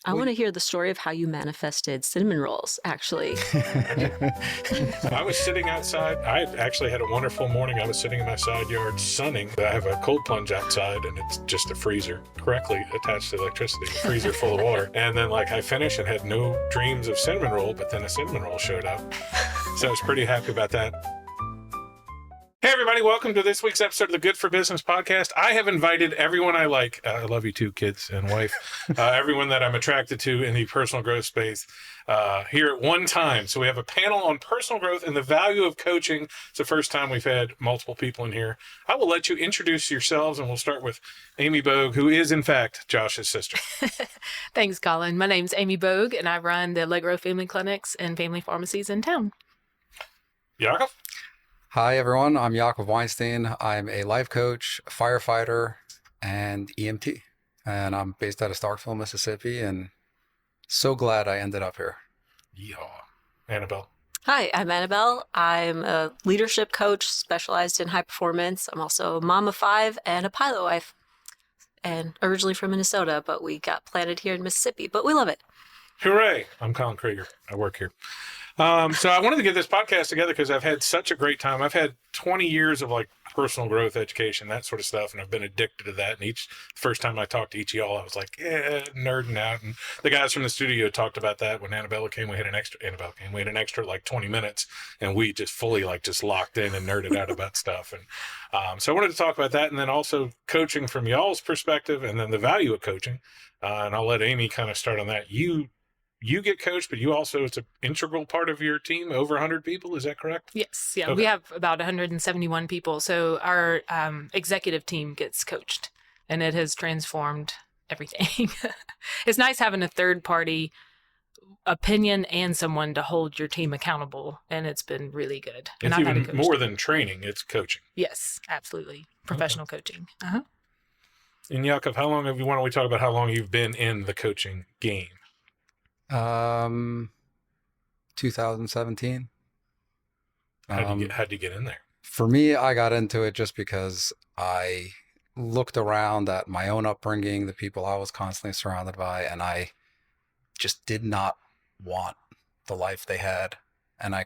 I want to hear the story of how you manifested cinnamon rolls, actually. I was sitting outside. I actually had a wonderful morning. I was sitting in my side yard sunning. I have a cold plunge outside, and it's just a freezer correctly attached to electricity, a freezer full of water. And then I finished and had no dreams of cinnamon roll, but then a cinnamon roll showed up. So I was pretty happy about that. Hey, everybody. Welcome to this week's episode of the Good for Business podcast. I have invited everyone I like. I love you too, kids and wife. Everyone that I'm attracted to in the personal growth space here at one time. So we have a panel on personal growth and the value of coaching. It's the first time we've had multiple people in here. I will let you introduce yourselves, and we'll start with Amy Bogue, who is, in fact, Josh's sister. Thanks, Colin. My name's Amy Bogue, and I run the Allegro Family Clinics and Family Pharmacies in town. Yaakov? Hi, everyone. I'm Yaakov Weinstein. I'm a life coach, firefighter, and EMT. And I'm based out of Starkville, Mississippi, and so glad I ended up here. Yeah. Annebelle? Hi, I'm Annebelle. I'm a leadership coach specialized in high performance. I'm also a mom of 5 and a pilot wife. And originally from Minnesota, but we got planted here in Mississippi. But we love it. Hooray. I'm Colin Krieger. I work here. So I wanted to get this podcast together because I've had such a great time. I've had 20 years of personal growth education, that sort of stuff, and I've been addicted to that. And first time I talked to each of y'all, I was like, nerding out. And the guys from the studio talked about that when Annebelle came. We had an extra 20 minutes, and we just fully just locked in and nerded out about stuff. And so I wanted to talk about that, and then also coaching from y'all's perspective, and then the value of coaching. And I'll let Amy kind of start on that. You get coached, but you also, it's an integral part of your team, over 100 people. Is that correct? Yes. Yeah. Okay. We have about 171 people. So our executive team gets coached, and it has transformed everything. It's nice having a third party opinion and someone to hold your team accountable. And it's been really good. And It's I've had a even coach more team. than training. It's coaching. Yes, absolutely. Professional coaching. Uh-huh. And Yaakov, why don't we talk about how long you've been in the coaching game? 2017. How'd you get in there? For me, I got into it just because I looked around at my own upbringing, the people I was constantly surrounded by, and I just did not want the life they had. And I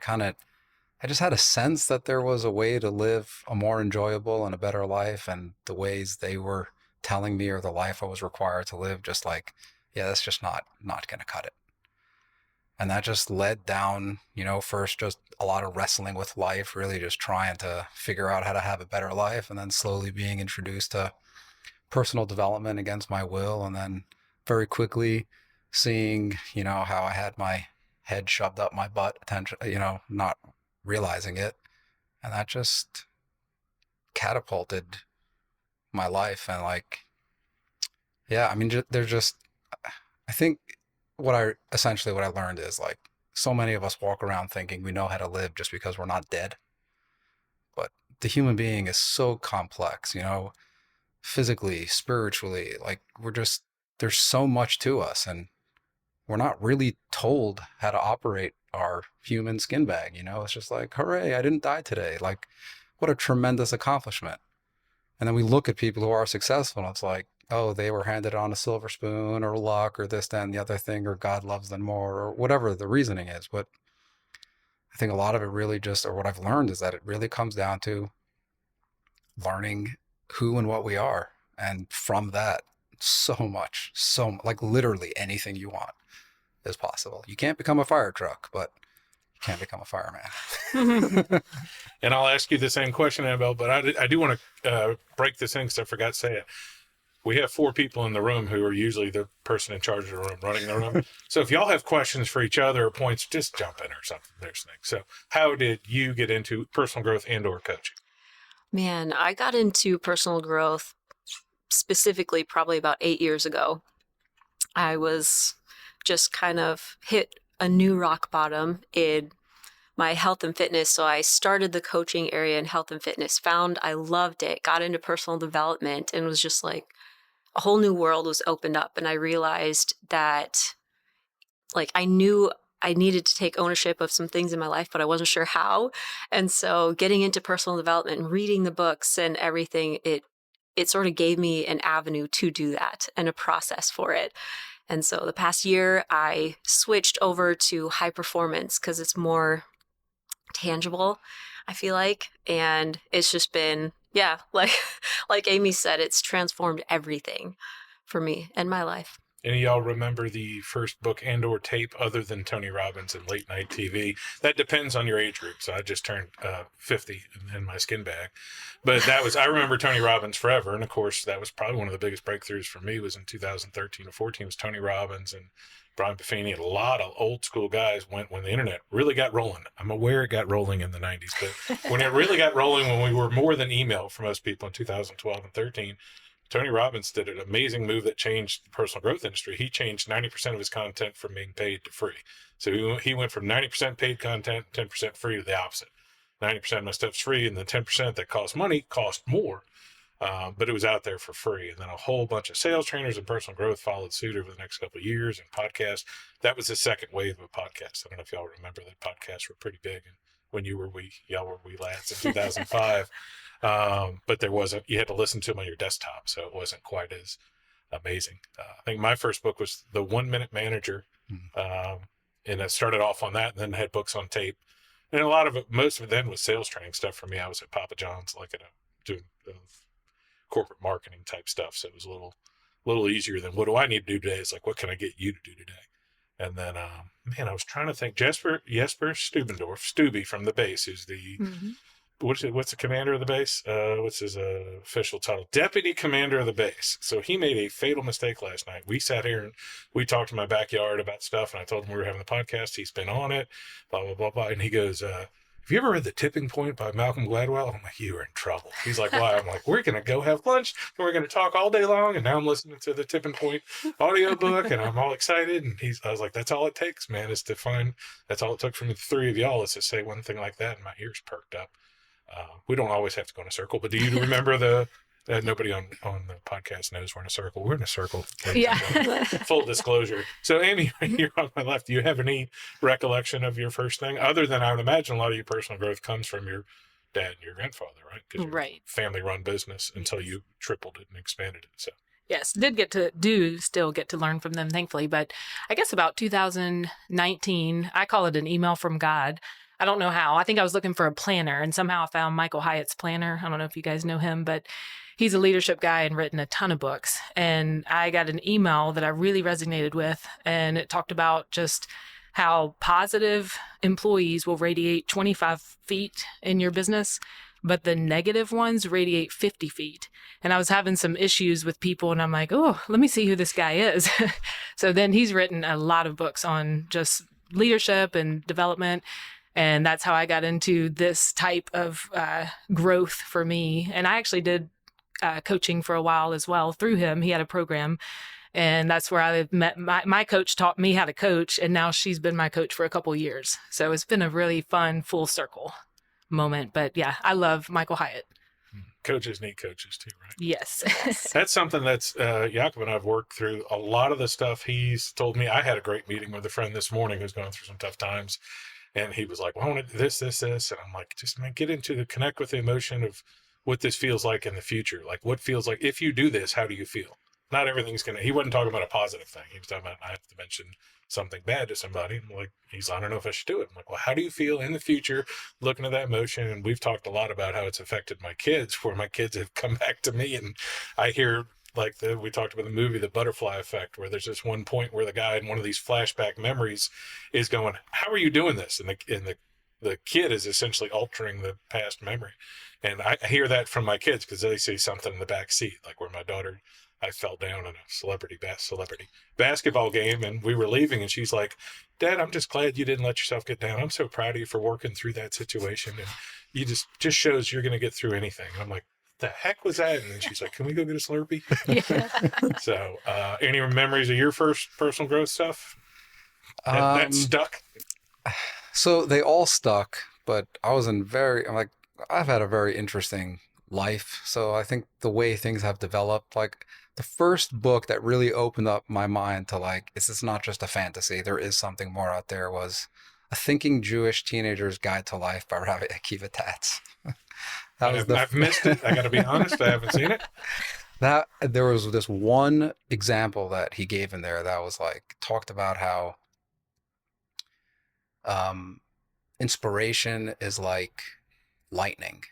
just had a sense that there was a way to live a more enjoyable and a better life, and the ways they were telling me, or the life I was required to live, that's just not going to cut it. And that just led down, first just a lot of wrestling with life, really just trying to figure out how to have a better life, and then slowly being introduced to personal development against my will. And then very quickly seeing, how I had my head shoved up my butt, not realizing it. And that just catapulted my life. And I think what I learned is so many of us walk around thinking we know how to live just because we're not dead. But the human being is so complex, physically, spiritually, there's so much to us, and we're not really told how to operate our human skin bag. It's just hooray, I didn't die today. What a tremendous accomplishment. And then we look at people who are successful, and it's oh, they were handed on a silver spoon, or luck, or this, that, and the other thing, or God loves them more, or whatever the reasoning is. But I think a lot of it really or what I've learned is that it really comes down to learning who and what we are. And from that, literally anything you want is possible. You can't become a fire truck, but you can't become a fireman. And I'll ask you the same question, Annabelle, but I do want to break this in because I forgot to say it. We have 4 people in the room who are usually the person in charge of the room, running the room. So if y'all have questions for each other or points, just jump in or something. There's things. So how did you get into personal growth and or coaching? Man, I got into personal growth specifically probably about 8 years ago. I was just kind of hit a new rock bottom in my health and fitness. So I started the coaching area in health and fitness, I loved it, got into personal development, and was just a whole new world was opened up. And I realized that I knew I needed to take ownership of some things in my life, but I wasn't sure how. And so getting into personal development and reading the books and everything, it sort of gave me an avenue to do that and a process for it. And so the past year, I switched over to high performance because it's more tangible, I feel like. And it's just been, yeah, like Amy said, it's transformed everything for me and my life. Any of y'all remember the first book and or tape other than Tony Robbins and late night TV? That depends on your age group. So I just turned 50 in my skin bag. But I remember Tony Robbins forever. And of course, that was probably one of the biggest breakthroughs for me was in 2013 or 14 was Tony Robbins and Brian Buffini. And a lot of old school guys went when the internet really got rolling. I'm aware it got rolling in the 90s, but when it really got rolling, when we were more than email for most people in 2012 and 13, Tony Robbins did an amazing move that changed the personal growth industry. He changed 90% of his content from being paid to free. So he went from 90% paid content, 10% free to the opposite. 90% of my stuff's free, and the 10% that cost money cost more, but it was out there for free. And then a whole bunch of sales trainers and personal growth followed suit over the next couple of years, and podcasts. That was the second wave of podcasts. I don't know if y'all remember that podcasts were pretty big when y'all were wee lads in 2005. But you had to listen to them on your desktop, so it wasn't quite as amazing. I think my first book was The 1 Minute Manager, and I started off on that and then had books on tape. And most of it then was sales training stuff for me. I was at Papa John's, doing corporate marketing type stuff. So it was a little easier than what do I need to do today? It's like, what can I get you to do today? And then, I was trying to think. Jesper Stubendorf, Stubby from the base, who's the what's the commander of the base? What's his official title? Deputy commander of the base. So he made a fatal mistake last night. We sat here and we talked in my backyard about stuff, and I told him we were having the podcast. He's been on it, blah, blah, blah, blah. And he goes, have you ever read The Tipping Point by Malcolm Gladwell? I'm like, you are in trouble. He's like, why? I'm like, we're going to go have lunch, and we're going to talk all day long. And now I'm listening to the Tipping Point audiobook, and I'm all excited. And I was like, that's all it takes, man, that's all it took from the three of y'all is to say one thing like that, and my ears perked up. We don't always have to go in a circle, but do you remember nobody on the podcast knows we're in a circle. We're in a circle. Yeah. Full disclosure. So Amy, you're on my left. Do you have any recollection of your first thing? Other than I would imagine a lot of your personal growth comes from your dad and your grandfather, right? Because right. Family run business until you tripled it and expanded it. So yes, still get to learn from them, thankfully. But I guess about 2019, I call it an email from God. I don't know how. I think I was looking for a planner, and somehow I found Michael Hyatt's planner. I don't know if you guys know him, but he's a leadership guy and written a ton of books. And I got an email that I really resonated with, and it talked about just how positive employees will radiate 25 feet in your business, but the negative ones radiate 50 feet. And I was having some issues with people, and I'm like, oh, let me see who this guy is. So then he's written a lot of books on just leadership and development. And that's how I got into this type of growth for me. And I actually did coaching for a while as well through him. He had a program. And that's where I met my coach taught me how to coach. And now she's been my coach for a couple of years. So it's been a really fun full circle moment. But yeah, I love Michael Hyatt. Coaches need coaches too, right? Yes. That's something that's Yaakov and I have worked through a lot of the stuff he's told me. I had a great meeting with a friend this morning who's going through some tough times. And he was like, well, I want to do this. And I'm like, connect with the emotion of what this feels like in the future. Like what feels like, if you do this, how do you feel? Not everything's he wasn't talking about a positive thing. He was talking about, I have to mention something bad to somebody. I'm like, I don't know if I should do it. I'm like, well, how do you feel in the future looking at that emotion? And we've talked a lot about how it's affected my kids, where my kids have come back to me and I hear, we talked about the movie, The Butterfly Effect, where there's this one point where the guy in one of these flashback memories is going, how are you doing this? And the kid is essentially altering the past memory. And I hear that from my kids because they see something in the back seat, like where my daughter, I fell down in a celebrity basketball game and we were leaving and she's like, Dad, I'm just glad you didn't let yourself get down. I'm so proud of you for working through that situation. And you just shows you're going to get through anything. And I'm like, the heck was that? And then she's like, can we go get a Slurpee? Yeah. So any memories of your first personal growth stuff that stuck? So they all stuck, but I've had a very interesting life. So I think the way things have developed, like the first book that really opened up my mind to this is not just a fantasy, there is something more out there, was A Thinking Jewish Teenager's Guide to Life by Rabbi Akiva Tatz. I've missed it. I got to be honest. I haven't seen it. That there was this one example that he gave in there that was like talked about how um, inspiration is like lightning.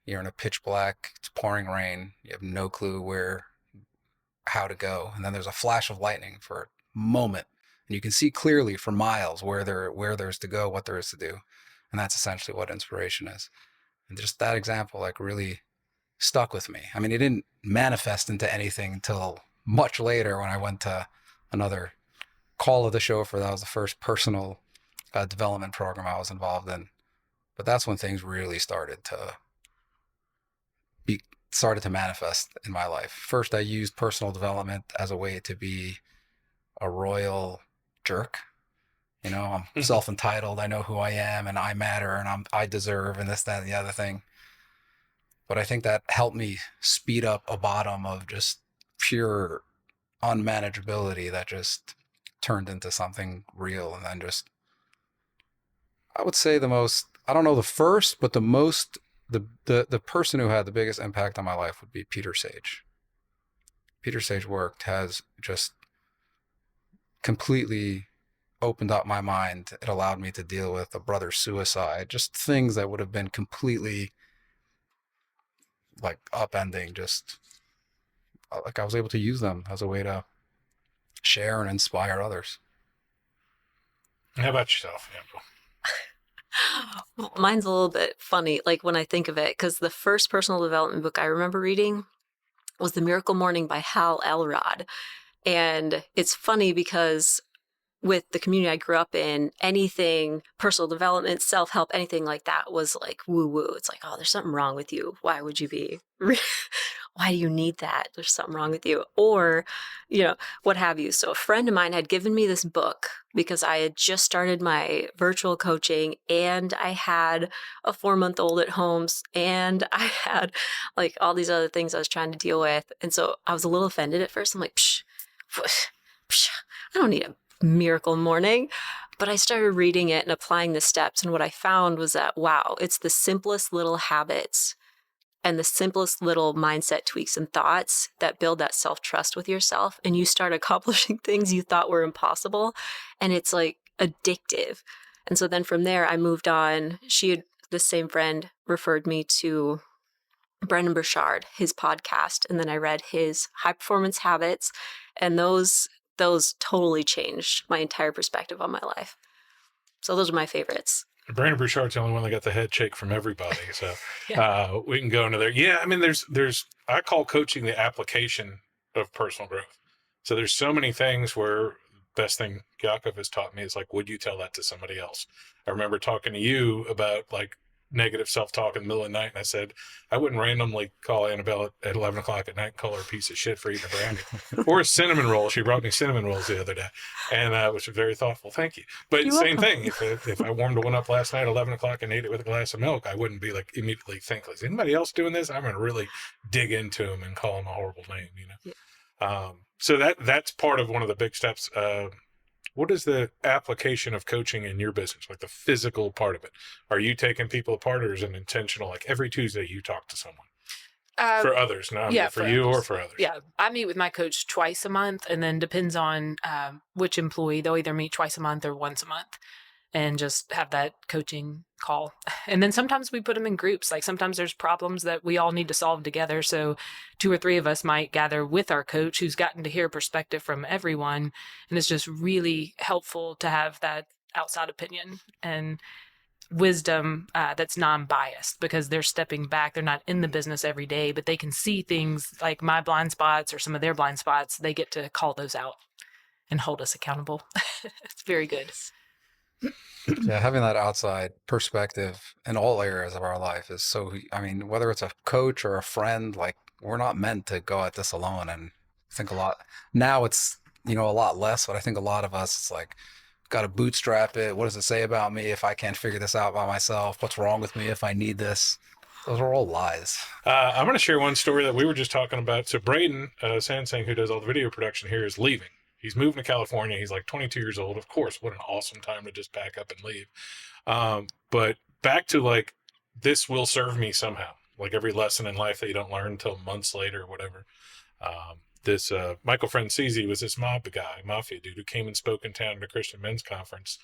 You're in a pitch black, it's pouring rain, you have no clue how to go, and then there's a flash of lightning for a moment, and you can see clearly for miles where there's to go, what there is to do, and that's essentially what inspiration is. And just that example, like, really stuck with me. I mean, it didn't manifest into anything until much later when I went to another call of the chauffeur. That was the first personal development program I was involved in. But that's when things really started to manifest in my life. First, I used personal development as a way to be a royal jerk. You know, I'm self-entitled. I know who I am, and I matter, and I deserve, and this, that, and the other thing. But I think that helped me speed up a bottom of just pure unmanageability that just turned into something real. And then just, I would say I don't know the first, but the person who had the biggest impact on my life would be Peter Sage. Peter Sage has just completely opened up my mind. It allowed me to deal with a brother's suicide, just things that would have been completely like upending. Just like I was able to use them as a way to share and inspire others. How about yourself, Annabelle? Well, mine's a little bit funny, like when I think of it, because the first personal development book I remember reading was The Miracle Morning by Hal Elrod. And it's funny because with the community I grew up in, anything personal development, self-help, anything like that was like woo-woo. It's like, oh, there's something wrong with you. Why would you be? Why do you need that? There's something wrong with you. Or, what have you. So a friend of mine had given me this book because I had just started my virtual coaching, and I had a 4-month-old at home, and I had like all these other things I was trying to deal with. And so I was a little offended at first. I'm like, I don't need a miracle morning. But I started reading it and applying the steps. And what I found was that, wow, it's the simplest little habits and the simplest little mindset tweaks and thoughts that build that self-trust with yourself. And you start accomplishing things you thought were impossible. And it's like addictive. And so then from there, I moved on. The same friend referred me to Brendan Burchard, his podcast. And then I read his High Performance Habits. And those totally changed my entire perspective on my life. So those are my favorites. Brandon Burchard's the only one that got the head shake from everybody. So Yeah. we can go into there. Yeah, I mean, I call coaching the application of personal growth. So there's so many things where best thing Yaakov has taught me is like, would you tell that to somebody else? I remember talking to you about like negative self-talk in the middle of the night, and I said, I wouldn't randomly call Annabelle at 11 o'clock at night and call her a piece of shit for eating a brandy or a cinnamon roll. She brought me cinnamon rolls the other day, and which was very thoughtful. Thank you. But same thing. If I warmed one up last night at 11 o'clock and ate it with a glass of milk, I wouldn't be like immediately think, is anybody else doing this? I'm going to really dig into him and call him a horrible name, Yeah. So that's part of one of the big steps. What is the application of coaching in your business, like the physical part of it? Are you taking people apart, or is it intentional? Like every Tuesday you talk to someone for others, not for you others. or for others? Yeah, I meet with my coach twice a month, and then depends on which employee. They'll either meet twice a month or once a month and just have that coaching call. And then sometimes we put them in groups. Like sometimes there's problems that we all need to solve together. So 2 or 3 of us might gather with our coach who's gotten to hear perspective from everyone. And it's just really helpful to have that outside opinion and wisdom that's non-biased, because they're stepping back. They're not in the business every day, but they can see things like my blind spots or some of their blind spots. They get to call those out and hold us accountable. It's very good. Yeah, having that outside perspective in all areas of our life is whether it's a coach or a friend, like we're not meant to go at this alone. And I think a lot now it's, a lot less, but I think a lot of us, it's like, got to bootstrap it. What does it say about me if I can't figure this out by myself? What's wrong with me if I need this? Those are all lies. I'm going to share one story that we were just talking about. So Braden Sansing, who does all the video production here, is leaving. He's moving to California. He's like 22 years old. Of course, what an awesome time to just pack up and leave. But back to like, this will serve me somehow. Like every lesson in life that you don't learn until months later or whatever. This Michael Francesi was this mafia dude who came and spoke in town at a Christian men's conference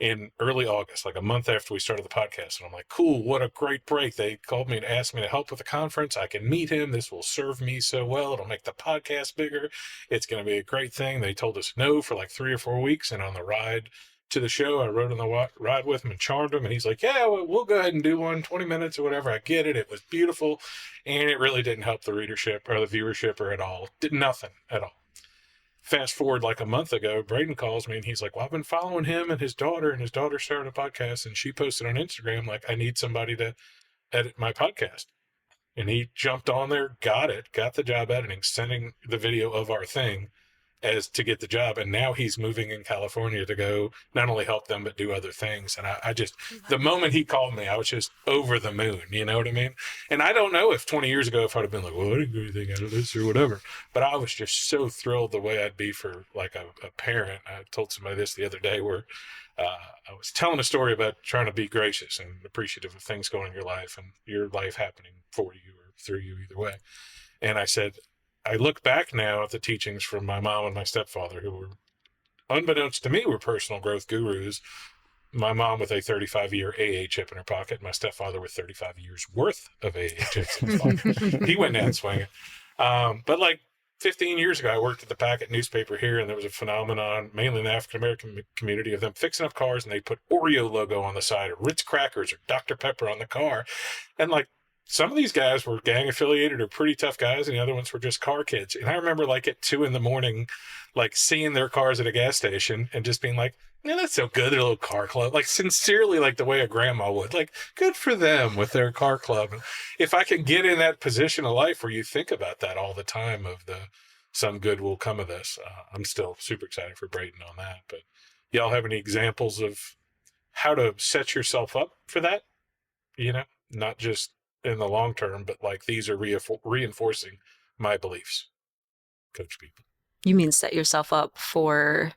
in early August, like a month after we started the podcast. And I'm like, cool, what a great break. They called me and asked me to help with the conference. I can meet him. This will serve me so well. It'll make the podcast bigger. It's going to be a great thing. They told us no for like 3 or 4 weeks. And on the ride to the show, I rode on the ride with him and charmed him. And he's like, yeah, we'll go ahead and do one, 20 minutes or whatever. I get it. It was beautiful. And it really didn't help the readership or the viewership or at all. Did nothing at all. Fast forward like a month ago, Braden calls me and he's like, well, I've been following him and his daughter started a podcast, and she posted on Instagram, like, I need somebody to edit my podcast. And he jumped on there, got the job editing, sending the video of our thing as to get the job. And now he's moving in California to go not only help them, but do other things. And I just, the moment he called me, I was just over the moon, you know what I mean? And I don't know if 20 years ago, if I'd have been like, well, I didn't get anything out of this or whatever, but I was just so thrilled the way I'd be for like a parent. I told somebody this the other day where I was telling a story about trying to be gracious and appreciative of things going in your life and your life happening for you or through you either way. And I said, I look back now at the teachings from my mom and my stepfather, who were, unbeknownst to me, were personal growth gurus. My mom with a 35-year AA chip in her pocket, my stepfather with 35 years worth of AA chips in his pocket. He went down swinging. But like 15 years ago, I worked at the Packet newspaper here, and there was a phenomenon, mainly in the African-American community, of them fixing up cars, and they put Oreo logo on the side, or Ritz crackers, or Dr. Pepper on the car. And like, some of these guys were gang affiliated or pretty tough guys, and the other ones were just car kids. And I remember like at 2 a.m, like seeing their cars at a gas station and just being like, yeah, that's so good. Their little car club, like sincerely, like the way a grandma would, like, good for them with their car club. And if I can get in that position of life where you think about that all the time of some good will come of this, I'm still super excited for Braden on that. But y'all have any examples of how to set yourself up for that? You know, not just in the long term, but like these are reinforcing my beliefs. Coach people. You mean set yourself up for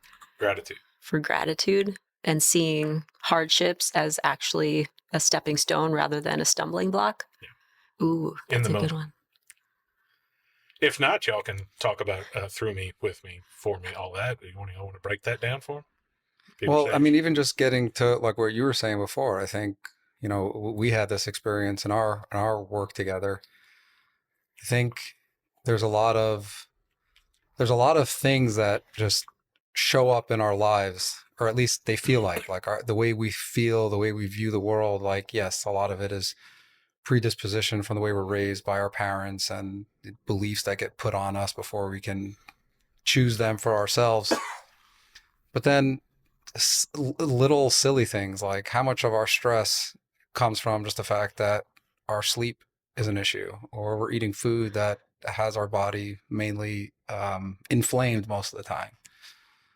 gratitude and seeing hardships as actually a stepping stone rather than a stumbling block? Yeah. Ooh, that's a good one. If not, y'all can talk about through me, with me, for me, all that. You want to break that down for them? Well, I mean, even just getting to like what you were saying before, I think, you know, we had this experience in our work together. I think there's a lot of things that just show up in our lives, or at least they feel like the way we feel, the way we view the world. Like, yes, a lot of it is predisposition from the way we're raised by our parents and beliefs that get put on us before we can choose them for ourselves. But then little silly things like how much of our stress comes from just the fact that our sleep is an issue, or we're eating food that has our body mainly inflamed most of the time.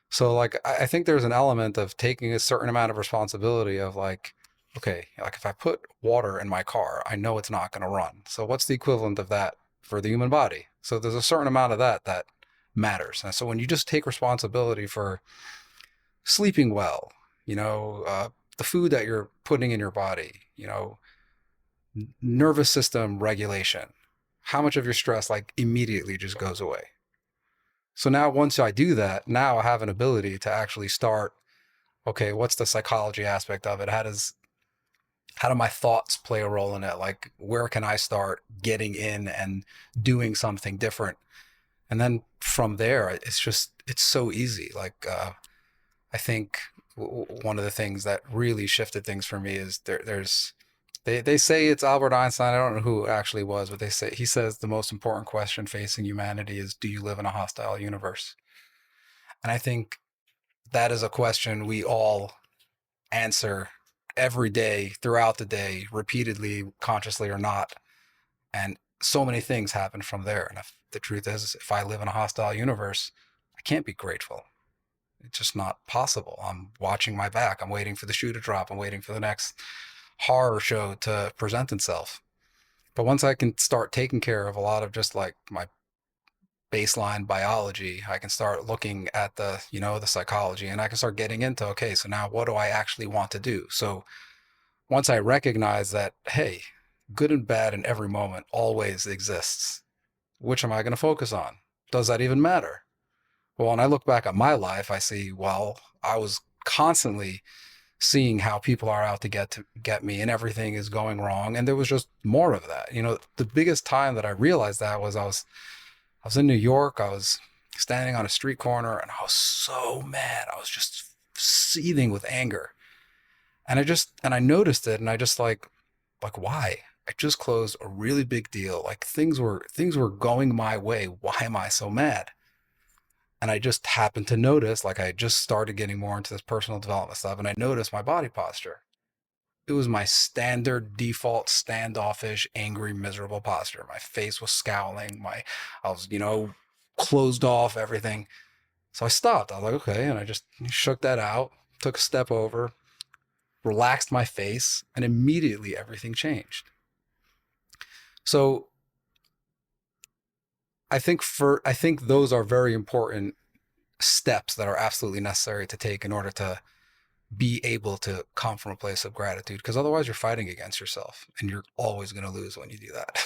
So like, I think there's an element of taking a certain amount of responsibility of like, okay, like if I put water in my car, I know it's not going to run. So what's the equivalent of that for the human body? So there's a certain amount of that matters. And so when you just take responsibility for sleeping well, you know, the food that you're putting in your body, you know, nervous system regulation, how much of your stress like immediately just goes away. So now once I do that, now I have an ability to actually start, okay, what's the psychology aspect of it? How do my thoughts play a role in it? Like, where can I start getting in and doing something different? And then from there, it's so easy. Like, I think one of the things that really shifted things for me is they say it's Albert Einstein. I don't know who it actually was, but he says the most important question facing humanity is, do you live in a hostile universe? And I think that is a question we all answer every day, throughout the day, repeatedly, consciously or not. And so many things happen from there. And the truth is, if I live in a hostile universe, I can't be grateful. It's just not possible. I'm watching my back. I'm waiting for the shoe to drop. I'm waiting for the next horror show to present itself. But once I can start taking care of a lot of just like my baseline biology, I can start looking at the psychology, and I can start getting into, okay, so now what do I actually want to do? So once I recognize that, hey, good and bad in every moment always exists, which am I going to focus on? Does that even matter? Well, when I look back at my life, I see, well, I was constantly seeing how people are out to get me, and everything is going wrong. And there was just more of that. You know, the biggest time that I realized that was I was in New York. I was standing on a street corner, and I was so mad. I was just seething with anger. And I noticed it, and I just like, why? I just closed a really big deal. Like things were going my way. Why am I so mad? And I just happened to notice, like I just started getting more into this personal development stuff, and I noticed my body posture. It was my standard default standoffish, angry, miserable posture. My face was scowling. I was, closed off, everything. So I stopped. I was like, okay. And I just shook that out, took a step over, relaxed my face, and immediately everything changed. So I think those are very important steps that are absolutely necessary to take in order to be able to come from a place of gratitude, because otherwise you're fighting against yourself, and you're always going to lose when you do that.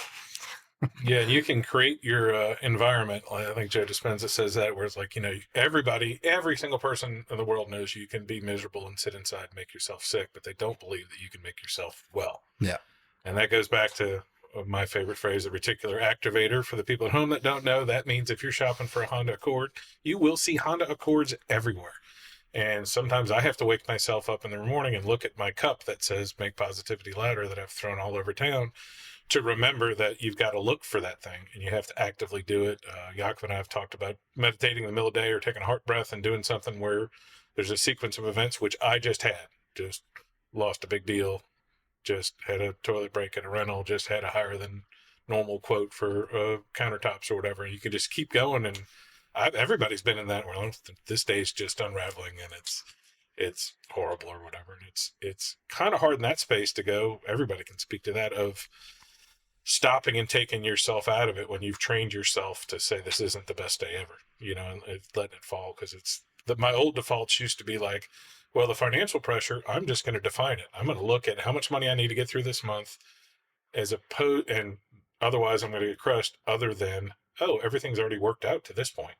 Yeah, and you can create your environment. I think Joe Dispenza says that, where it's like, every single person in the world knows you can be miserable and sit inside and make yourself sick, but they don't believe that you can make yourself well. Yeah. And that goes back to my favorite phrase, the reticular activator. For the people at home that don't know, that means if you're shopping for a Honda Accord, you will see Honda Accords everywhere. And sometimes I have to wake myself up in the morning and look at my cup that says "Make Positivity Louder" that I've thrown all over town, to remember that you've got to look for that thing and you have to actively do it. Yaakov and I have talked about meditating in the middle of the day, or taking a heart breath and doing something where there's a sequence of events, which I just lost a big deal, just had a toilet break at a rental, just had a higher than normal quote for countertops or whatever. You can just keep going, and everybody's been in that where this day's just unraveling and it's horrible or whatever. And it's kind of hard in that space to go. Everybody can speak to that, of stopping and taking yourself out of it when you've trained yourself to say this isn't the best day ever, and letting it fall. Because my old defaults used to be like, well, the financial pressure, I'm just going to define it. I'm going to look at how much money I need to get through this month, and otherwise I'm going to get crushed, other than, oh, everything's already worked out to this point.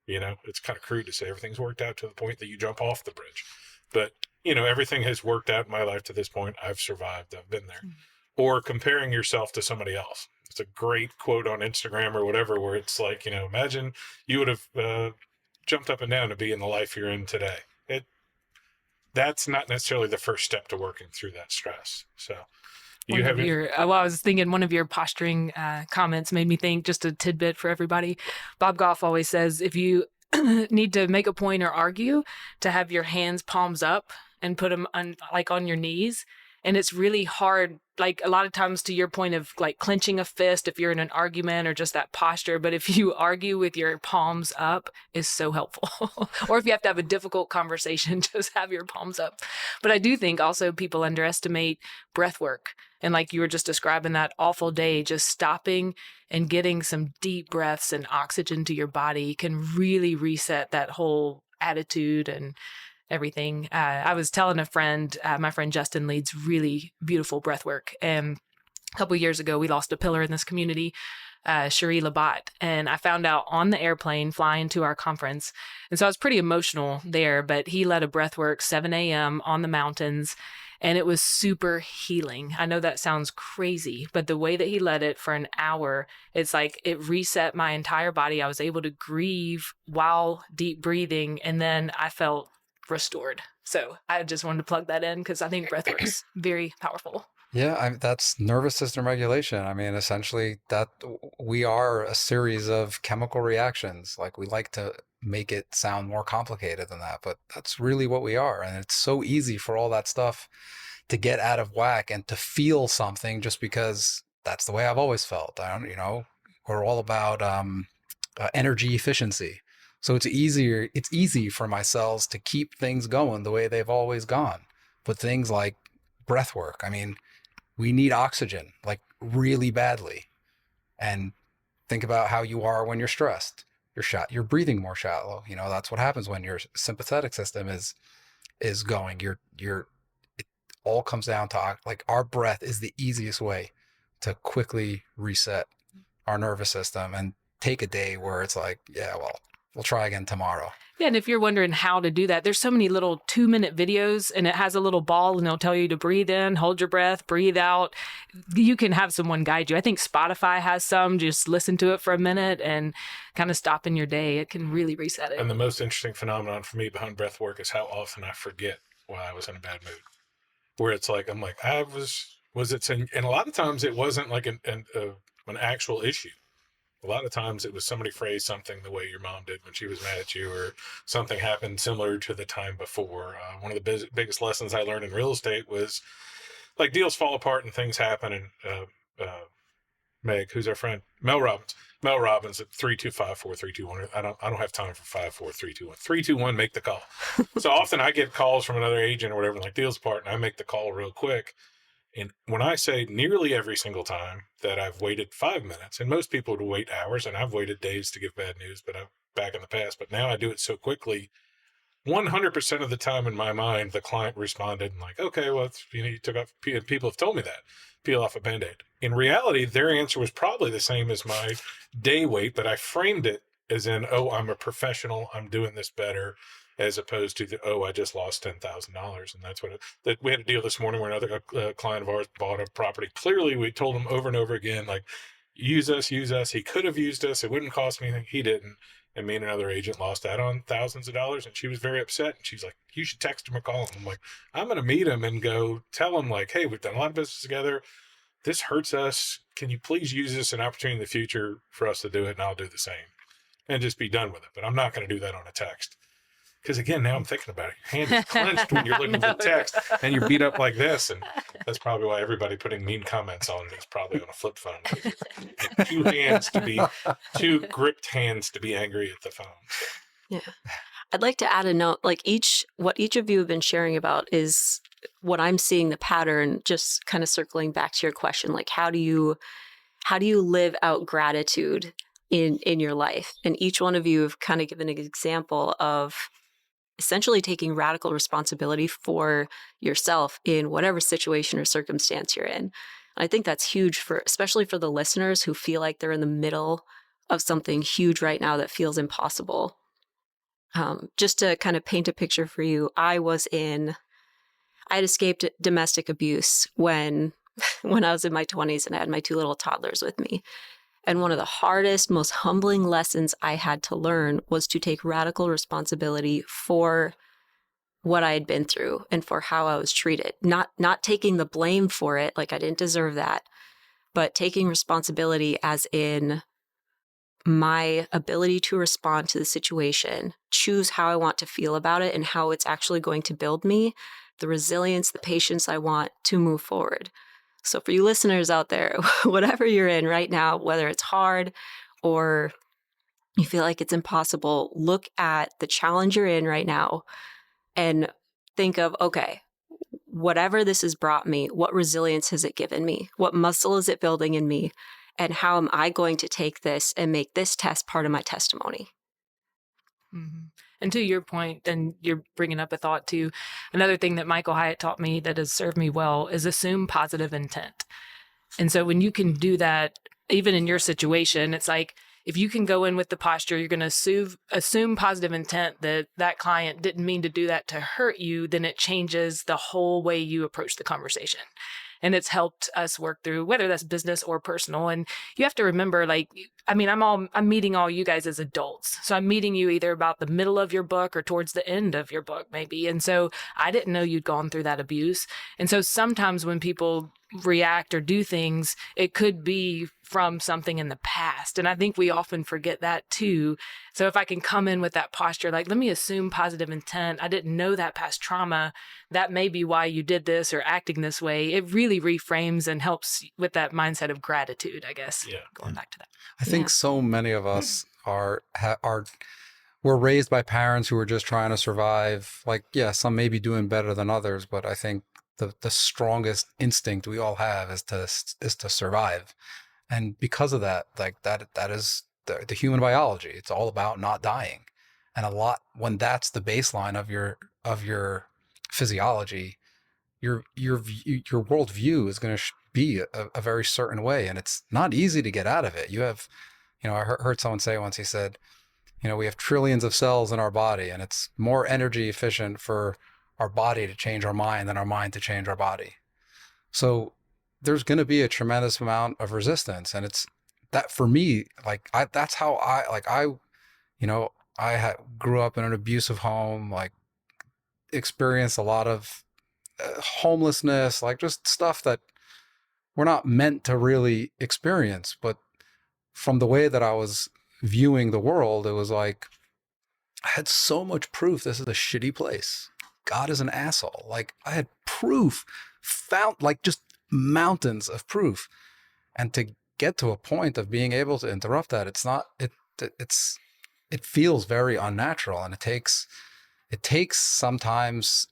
It's kind of crude to say everything's worked out to the point that you jump off the bridge. But, everything has worked out in my life to this point. I've survived. I've been there. Mm-hmm. Or comparing yourself to somebody else. It's a great quote on Instagram or whatever, where it's like, imagine you would have jumped up and down to be in the life you're in today. That's not necessarily the first step to working through that stress. So I was thinking one of your posturing comments made me think, just a tidbit for everybody. Bob Goff always says, if you need to make a point or argue, to have your hands palms up and put them on your knees. And it's really hard, like a lot of times, to your point of like clenching a fist if you're in an argument, or just that posture. But if you argue with your palms up, is so helpful. Or if you have to have a difficult conversation, just have your palms up. But I do think also people underestimate breath work. And like you were just describing, that awful day, just stopping and getting some deep breaths and oxygen to your body can really reset that whole attitude and everything. I was telling a friend, my friend Justin leads really beautiful breath work. And a couple of years ago, we lost a pillar in this community, Cherie Labat. And I found out on the airplane flying to our conference. And so I was pretty emotional there, but he led a breath work 7 a.m. on the mountains. And it was super healing. I know that sounds crazy, but the way that he led it for an hour, it's like it reset my entire body. I was able to grieve while deep breathing. And then I felt restored. So I just wanted to plug that in, because I think breathwork is very powerful. Yeah, that's nervous system regulation. I mean, essentially, that we are a series of chemical reactions. Like, we like to make it sound more complicated than that, but that's really what we are. And it's so easy for all that stuff to get out of whack and to feel something just because that's the way I've always felt. We're all about energy efficiency. So it's easy for my cells to keep things going the way they've always gone. But things like breath work, I mean, we need oxygen, like, really badly. And think about how you are when you're stressed. You're breathing more shallow. That's what happens when your sympathetic system is going. It all comes down to, like, our breath is the easiest way to quickly reset our nervous system. And take a day where it's like, yeah, well, we'll try again tomorrow. Yeah, and if you're wondering how to do that, there's so many little 2-minute videos, and it has a little ball, and it'll tell you to breathe in, hold your breath, breathe out. You can have someone guide you. I think Spotify has some. Just listen to it for a minute and kind of stop in your day. It can really reset it. And the most interesting phenomenon for me behind breath work is how often I forget why I was in a bad mood. Where it's like, I'm like, was it, and a lot of times it wasn't like an actual issue. A lot of times it was somebody phrased something the way your mom did when she was mad at you, or something happened similar to the time before. One of the biggest lessons I learned in real estate was, like, deals fall apart and things happen. And Meg, who's our friend, Mel Robbins at 325-4321. I don't have time for 54321. 321, make the call. So often I get calls from another agent or whatever, like, deals apart, and I make the call real quick. And when I say nearly every single time that I've waited 5 minutes, and most people would wait hours, and I've waited days to give bad news, but I'm back in the past, but now I do it so quickly, 100% of the time in my mind, the client responded like, okay, well, you took off, people have told me that, peel off a Band-Aid. In reality, their answer was probably the same as my day wait, but I framed it as in, oh, I'm a professional, I'm doing this better, as opposed to I just lost $10,000. And that's what that we had a deal this morning where another client of ours bought a property. Clearly, we told him over and over again, like, use us. He could have used us. It wouldn't cost me anything. He didn't. And me and another agent lost out on thousands of dollars. And she was very upset. And she's like, you should text him or call him. I'm like, I'm going to meet him and go tell him, like, hey, we've done a lot of business together. This hurts us. Can you please use this an opportunity in the future for us to do it? And I'll do the same and just be done with it. But I'm not going to do that on a text. Because again, now I'm thinking about it. Your hand is clenched when you're looking for text, and you're beat up like this. And that's probably why everybody putting mean comments on is probably on a flip phone. Two gripped hands to be angry at the phone. So. Yeah. I'd like to add a note, like what each of you have been sharing about is what I'm seeing the pattern, just kind of circling back to your question, like how do you live out gratitude in your life? And each one of you have kind of given an example of essentially taking radical responsibility for yourself in whatever situation or circumstance you're in. And I think that's huge especially for the listeners who feel like they're in the middle of something huge right now that feels impossible. Just to kind of paint a picture for you, I had escaped domestic abuse when I was in my 20s and I had my 2 little toddlers with me. And one of the hardest, most humbling lessons I had to learn was to take radical responsibility for what I had been through and for how I was treated. Not taking the blame for it, like I didn't deserve that, but taking responsibility as in my ability to respond to the situation, choose how I want to feel about it and how it's actually going to build me, the resilience, the patience I want to move forward. So for you listeners out there, whatever you're in right now, whether it's hard or you feel like it's impossible, look at the challenge you're in right now and think of, okay, whatever this has brought me, what resilience has it given me? What muscle is it building in me? And how am I going to take this and make this test part of my testimony? Mm-hmm. And to your point, and you're bringing up a thought too, another thing that Michael Hyatt taught me that has served me well is assume positive intent. And so when you can do that, even in your situation, it's like, if you can go in with the posture, you're going to assume positive intent that client didn't mean to do that to hurt you, then it changes the whole way you approach the conversation. And it's helped us work through whether that's business or personal. And you have to remember, like, I mean, I'm meeting all you guys as adults. So I'm meeting you either about the middle of your book or towards the end of your book, maybe. And so I didn't know you'd gone through that abuse. And so sometimes when people react or do things, it could be from something in the past. And I think we often forget that too. So if I can come in with that posture, like, let me assume positive intent. I didn't know that past trauma. That may be why you did this or acting this way. It really reframes and helps with that mindset of gratitude, I guess. Yeah. Going back to that. I think so many of us were raised by parents who were just trying to survive. Like, yeah, some may be doing better than others, but I think the strongest instinct we all have is to survive. And because of that, like that is the human biology. It's all about not dying. And when that's the baseline of your physiology, your worldview is going to be a very certain way. And it's not easy to get out of it. You have I heard someone say once, he said, we have trillions of cells in our body, and it's more energy efficient for our body to change our mind than our mind to change our body. So there's going to be a tremendous amount of resistance. And it's that for me, that's how grew up in an abusive home, experienced a lot of homelessness, just stuff that we're not meant to really experience. But from the way that I was viewing the world, it was I had so much proof this is a shitty place. God is an asshole. I had proof, found just mountains of proof. And to get to a point of being able to interrupt that, it feels very unnatural, and it takes sometimes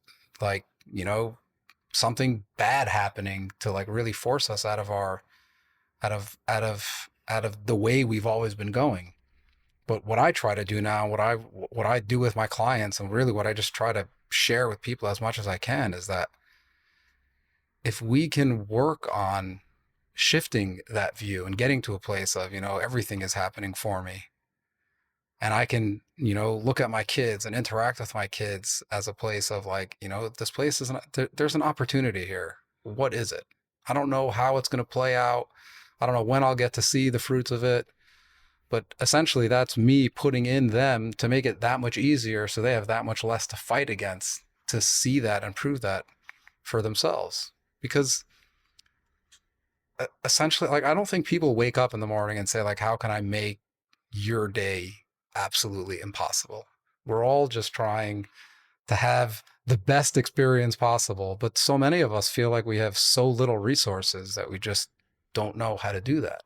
something bad happening to really force us out of the way we've always been going. But what I try to do now, what I do with my clients, and really what I just try to share with people as much as I can, is that if we can work on shifting that view and getting to a place of, everything is happening for me, and I can, look at my kids and interact with my kids as a place of this place there's an opportunity here. What is it? I don't know how it's going to play out. I don't know when I'll get to see the fruits of it. But essentially, that's me putting in them to make it that much easier, so they have that much less to fight against, to see that and prove that for themselves. Because essentially, I don't think people wake up in the morning and say, how can I make your day absolutely impossible? We're all just trying to have the best experience possible. But so many of us feel like we have so little resources that we just don't know how to do that.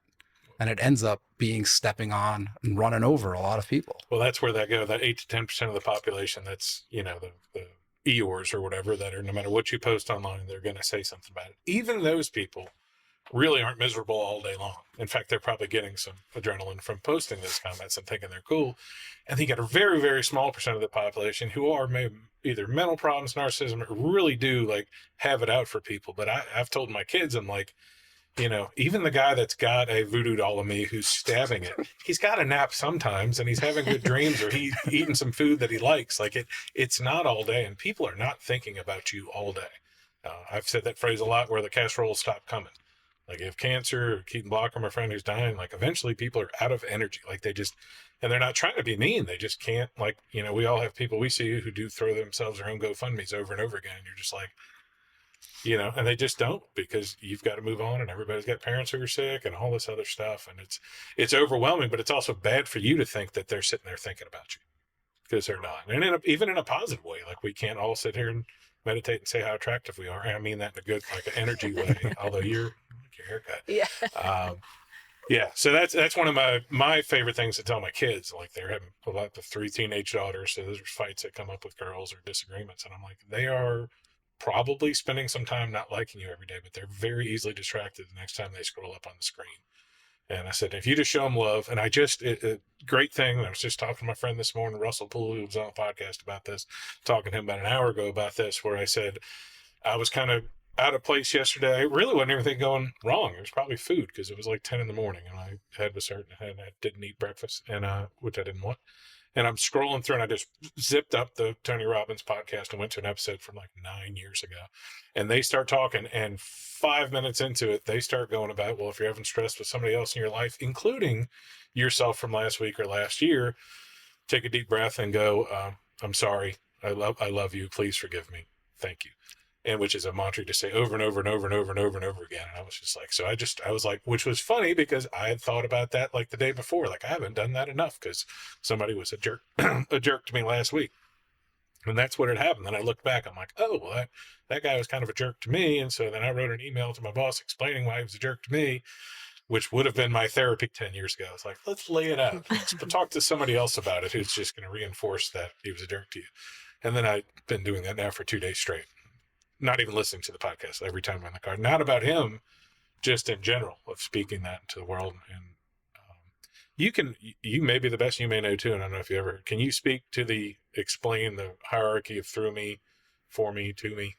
And it ends up being stepping on and running over a lot of people. Well, that's where that 8 to 10% of the population, that's, the Eeyores or whatever, that are, no matter what you post online, they're going to say something about it. Even those people really aren't miserable all day long. In fact, they're probably getting some adrenaline from posting those comments and thinking they're cool. And you got a very, very small percent of the population who are maybe either mental problems, narcissism, or really do have it out for people. But I've told my kids, I'm even the guy that's got a voodoo doll of me who's stabbing it, he's got a nap sometimes, and he's having good dreams, or he's eating some food that he likes. It's not all day, and people are not thinking about you all day. I've said that phrase a lot, where the casserole stop coming. You have cancer, or Keaton Blocker, my friend who's dying, eventually people are out of energy. And they're not trying to be mean. They just can't, we all have people we see who do throw themselves their own GoFundMes over and over again. And you're just and they just don't, because you've got to move on, and everybody's got parents who are sick and all this other stuff. And it's overwhelming, but it's also bad for you to think that they're sitting there thinking about you, because they're not. And even in a positive way, we can't all sit here and meditate and say how attractive we are. And I mean that in a good, an energy way, although your haircut. Yeah. Yeah. So that's one of my favorite things to tell my kids. They're having a lot of 3 teenage daughters. So there's fights that come up with girls or disagreements. And I'm they are probably spending some time not liking you every day, but they're very easily distracted the next time they scroll up on the screen. And I said, if you just show them love, and great thing, I was just talking to my friend this morning, Russell Poole, who was on a podcast about this, talking to him about an hour ago about this, where I said, I was kind of out of place yesterday. It really wasn't everything going wrong. It was probably food, because it was 10 in the morning, and I had I didn't eat breakfast, and which I didn't want. And I'm scrolling through, and I just zipped up the Tony Robbins podcast and went to an episode from 9 years ago. And they start talking, and 5 minutes into it, they start going about, well, if you're having stress with somebody else in your life, including yourself from last week or last year, take a deep breath and go, I'm sorry. I love you. Please forgive me. Thank you. And which is a mantra to say over and over and over and over and over and over again. And I was just I was which was funny, because I had thought about that the day before. I haven't done that enough, because somebody was a jerk, a jerk to me last week. And that's what had happened. Then I looked back, I'm oh, well, that guy was kind of a jerk to me. And so then I wrote an email to my boss explaining why he was a jerk to me, which would have been my therapy 10 years ago. It's let's lay it out. Let's talk to somebody else about it who's just going to reinforce that he was a jerk to you. And then I've been doing that now for 2 days straight. Not even listening to the podcast every time I'm in the car. Not about him, just in general, of speaking that into the world. And you may be the best, you may know too, and I don't know if you ever, can you speak to explain the hierarchy of through me, for me, to me?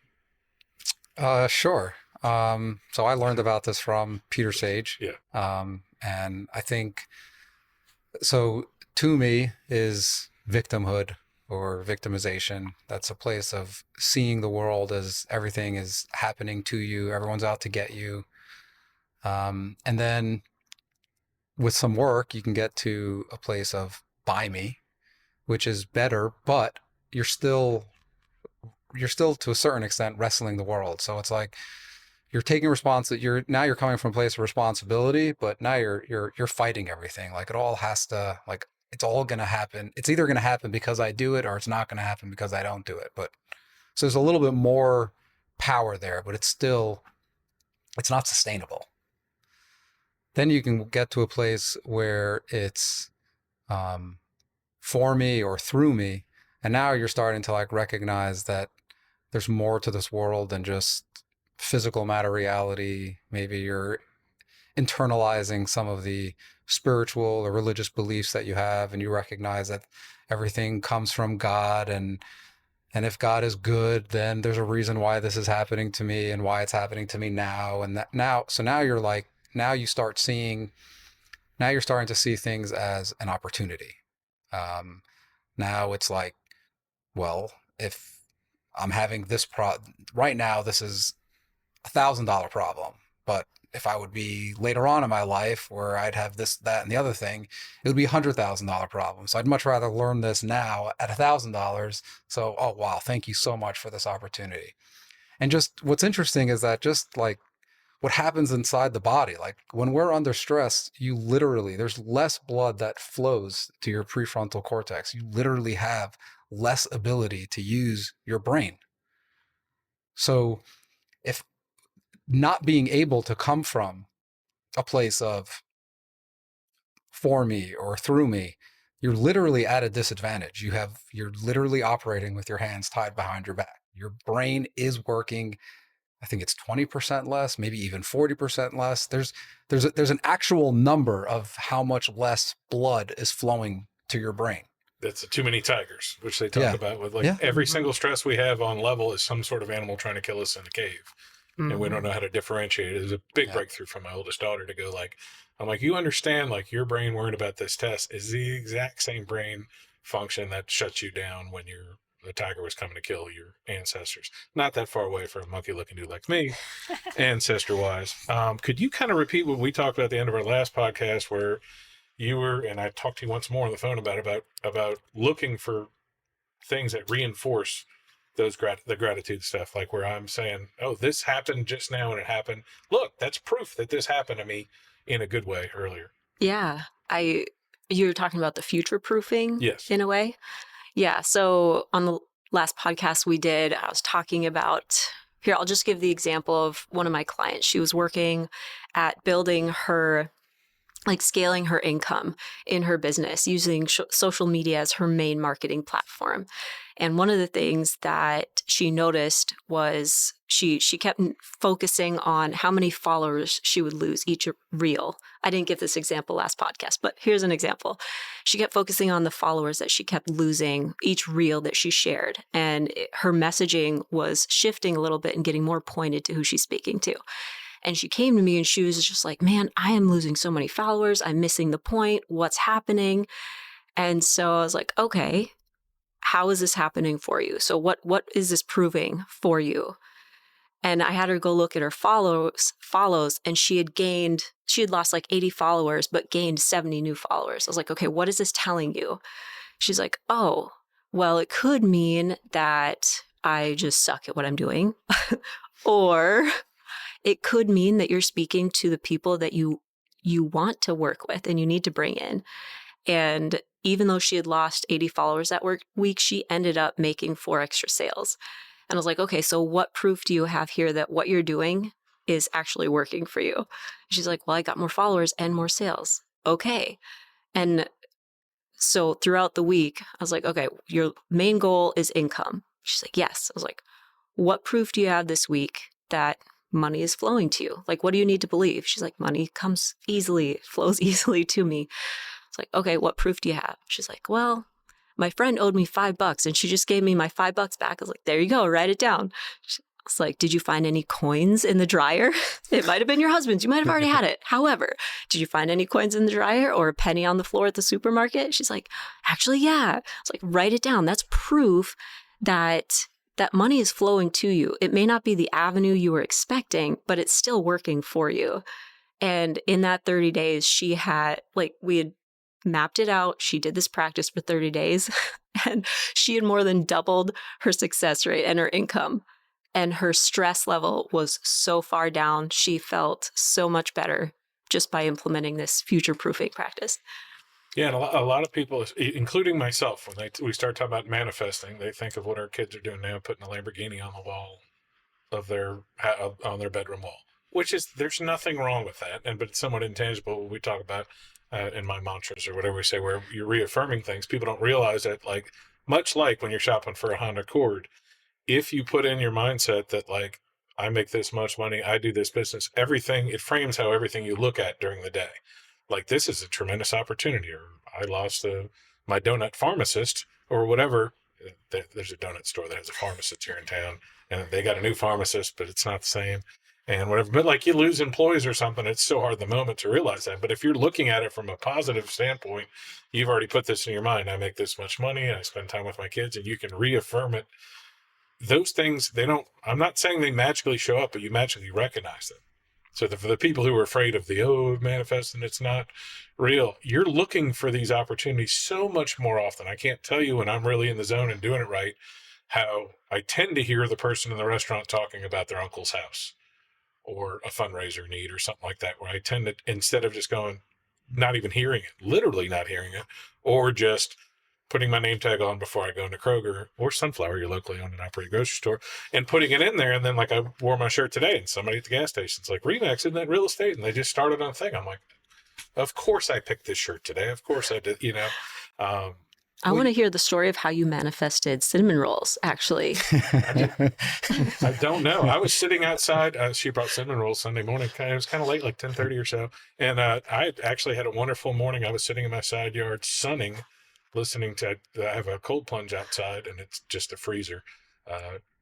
Sure. So I learned about this from Peter Sage. Yeah. And I think So to me is victimhood or victimization. That's a place of seeing the world as everything is happening to you. Everyone's out to get you. And then with some work, you can get to a place of buy me, which is better, but you're still to a certain extent wrestling the world. So it's like you're taking you're coming from a place of responsibility, but now you're fighting everything. Like it all has to, like, it's all going to happen. It's either going to happen because I do it or it's not going to happen because I don't do it. But so there's a little bit more power there, but it's not sustainable. Then you can get to a place where it's for me or through me. And now you're starting to like recognize that there's more to this world than just physical matter reality. Maybe you're internalizing some of the spiritual or religious beliefs that you have, and you recognize that everything comes from God, and if God is good, then there's a reason why this is happening to me and why it's happening to me now. And that now, so now you're like, now you're starting to see things as an opportunity. Now it's like, well, if I'm having this right now, this is $1,000 problem. But if I would be later on in my life where I'd have this, that, and the other thing, it would be $100,000 problem. So I'd much rather learn this now at $1,000. So, oh, wow, thank you so much for this opportunity. And just what's interesting is that just like what happens inside the body, like when we're under stress, there's less blood that flows to your prefrontal cortex. You literally have less ability to use your brain. So if not being able to come from a place of for me or through me, you're literally at a disadvantage. You're literally operating with your hands tied behind your back. Your brain is working, I think it's 20% less, maybe even 40% less. There's an actual number of how much less blood is flowing to your brain. That's too many tigers, which they talk about with every single stress we have on level is some sort of animal trying to kill us in a cave. Mm-hmm. And we don't know how to differentiate it. It was a big breakthrough for my oldest daughter to go like, I'm like, you understand, like your brain worrying about this test is the exact same brain function that shuts you down when the tiger was coming to kill your ancestors. Not that far away from a monkey looking dude like me, ancestor wise. Could you kind of repeat what we talked about at the end of our last podcast where you were, and I talked to you once more on the phone about looking for things that reinforce those the gratitude stuff, like where I'm saying, oh, this happened just now and it happened. Look, that's proof that this happened to me in a good way earlier. Yeah. You were talking about the future proofing. Yes. In a way. Yeah. So on the last podcast we did, I was talking about, here, I'll just give the example of one of my clients. She was working at building her, like scaling her income in her business using social media as her main marketing platform. And one of the things that she noticed was she kept focusing on how many followers she would lose each reel. I didn't give this example last podcast, but here's an example. She kept focusing on the followers that she kept losing each reel that she shared. And her messaging was shifting a little bit and getting more pointed to who she's speaking to. And she came to me and she was just like, man, I am losing so many followers. I'm missing the point. What's happening? And so I was like, okay, how is this happening for you? So what is this proving for you? And I had her go look at her follows, and she had lost like 80 followers, but gained 70 new followers. I was like, okay, what is this telling you? She's like, oh, well, it could mean that I just suck at what I'm doing. Or it could mean that you're speaking to the people that you want to work with and you need to bring in. And even though she had lost 80 followers that week, she ended up making 4 extra sales. And I was like, okay, so what proof do you have here that what you're doing is actually working for you? She's like, well, I got more followers and more sales. Okay. And so throughout the week, I was like, okay, your main goal is income. She's like, yes. I was like, what proof do you have this week that money is flowing to you? Like, what do you need to believe? She's like, money comes easily, flows easily to me. It's like, okay, what proof do you have? She's like, well, my friend owed me $5 and she just gave me my $5 back. I was like, there you go, write it down. It's like, did you find any coins in the dryer? It might have been your husband's. You might have already had it. However, did you find any coins in the dryer or a penny on the floor at the supermarket? She's like, actually, yeah. It's like, write it down. That's proof that that money is flowing to you. It may not be the avenue you were expecting, but it's still working for you. And in that 30 days, she had, like, we had mapped it out. She did this practice for 30 days and she had more than doubled her success rate and her income. And her stress level was so far down. She felt so much better just by implementing this future-proofing practice. Yeah, and a lot of people, including myself, when we start talking about manifesting, they think of what our kids are doing now, putting a Lamborghini on the wall of on their bedroom wall, which is, there's nothing wrong with that, but it's somewhat intangible. When we talk about in my mantras or whatever we say, where you're reaffirming things, people don't realize that, like, much like when you're shopping for a Honda Accord, if you put in your mindset that, like, I make this much money, I do this business, everything, it frames how everything you look at during the day. Like, this is a tremendous opportunity, or I lost my donut pharmacist, or whatever. There's a donut store that has a pharmacist here in town, and they got a new pharmacist, but it's not the same, and whatever. But, like, you lose employees or something, it's so hard in the moment to realize that. But if you're looking at it from a positive standpoint, you've already put this in your mind. I make this much money, I spend time with my kids, and you can reaffirm it. Those things, I'm not saying they magically show up, but you magically recognize them. So for the people who are afraid of manifesting, it's not real, you're looking for these opportunities so much more often. I can't tell you when I'm really in the zone and doing it right, how I tend to hear the person in the restaurant talking about their uncle's house or a fundraiser need or something like that, where I tend to, instead of just going, not even hearing it, literally not hearing it, or just putting my name tag on before I go into Kroger or Sunflower, your locally owned and operated grocery store, and putting it in there. And then, like, I wore my shirt today and somebody at the gas station's like, Remax, isn't that real estate? And they just started on a thing. I'm like, of course I picked this shirt today. Of course I did, I want to hear the story of how you manifested cinnamon rolls, actually. I don't know. I was sitting outside. She brought cinnamon rolls Sunday morning. It was kind of late, like 10:30 or so. And I actually had a wonderful morning. I was sitting in my side yard sunning, listening to, I have a cold plunge outside, and it's just a freezer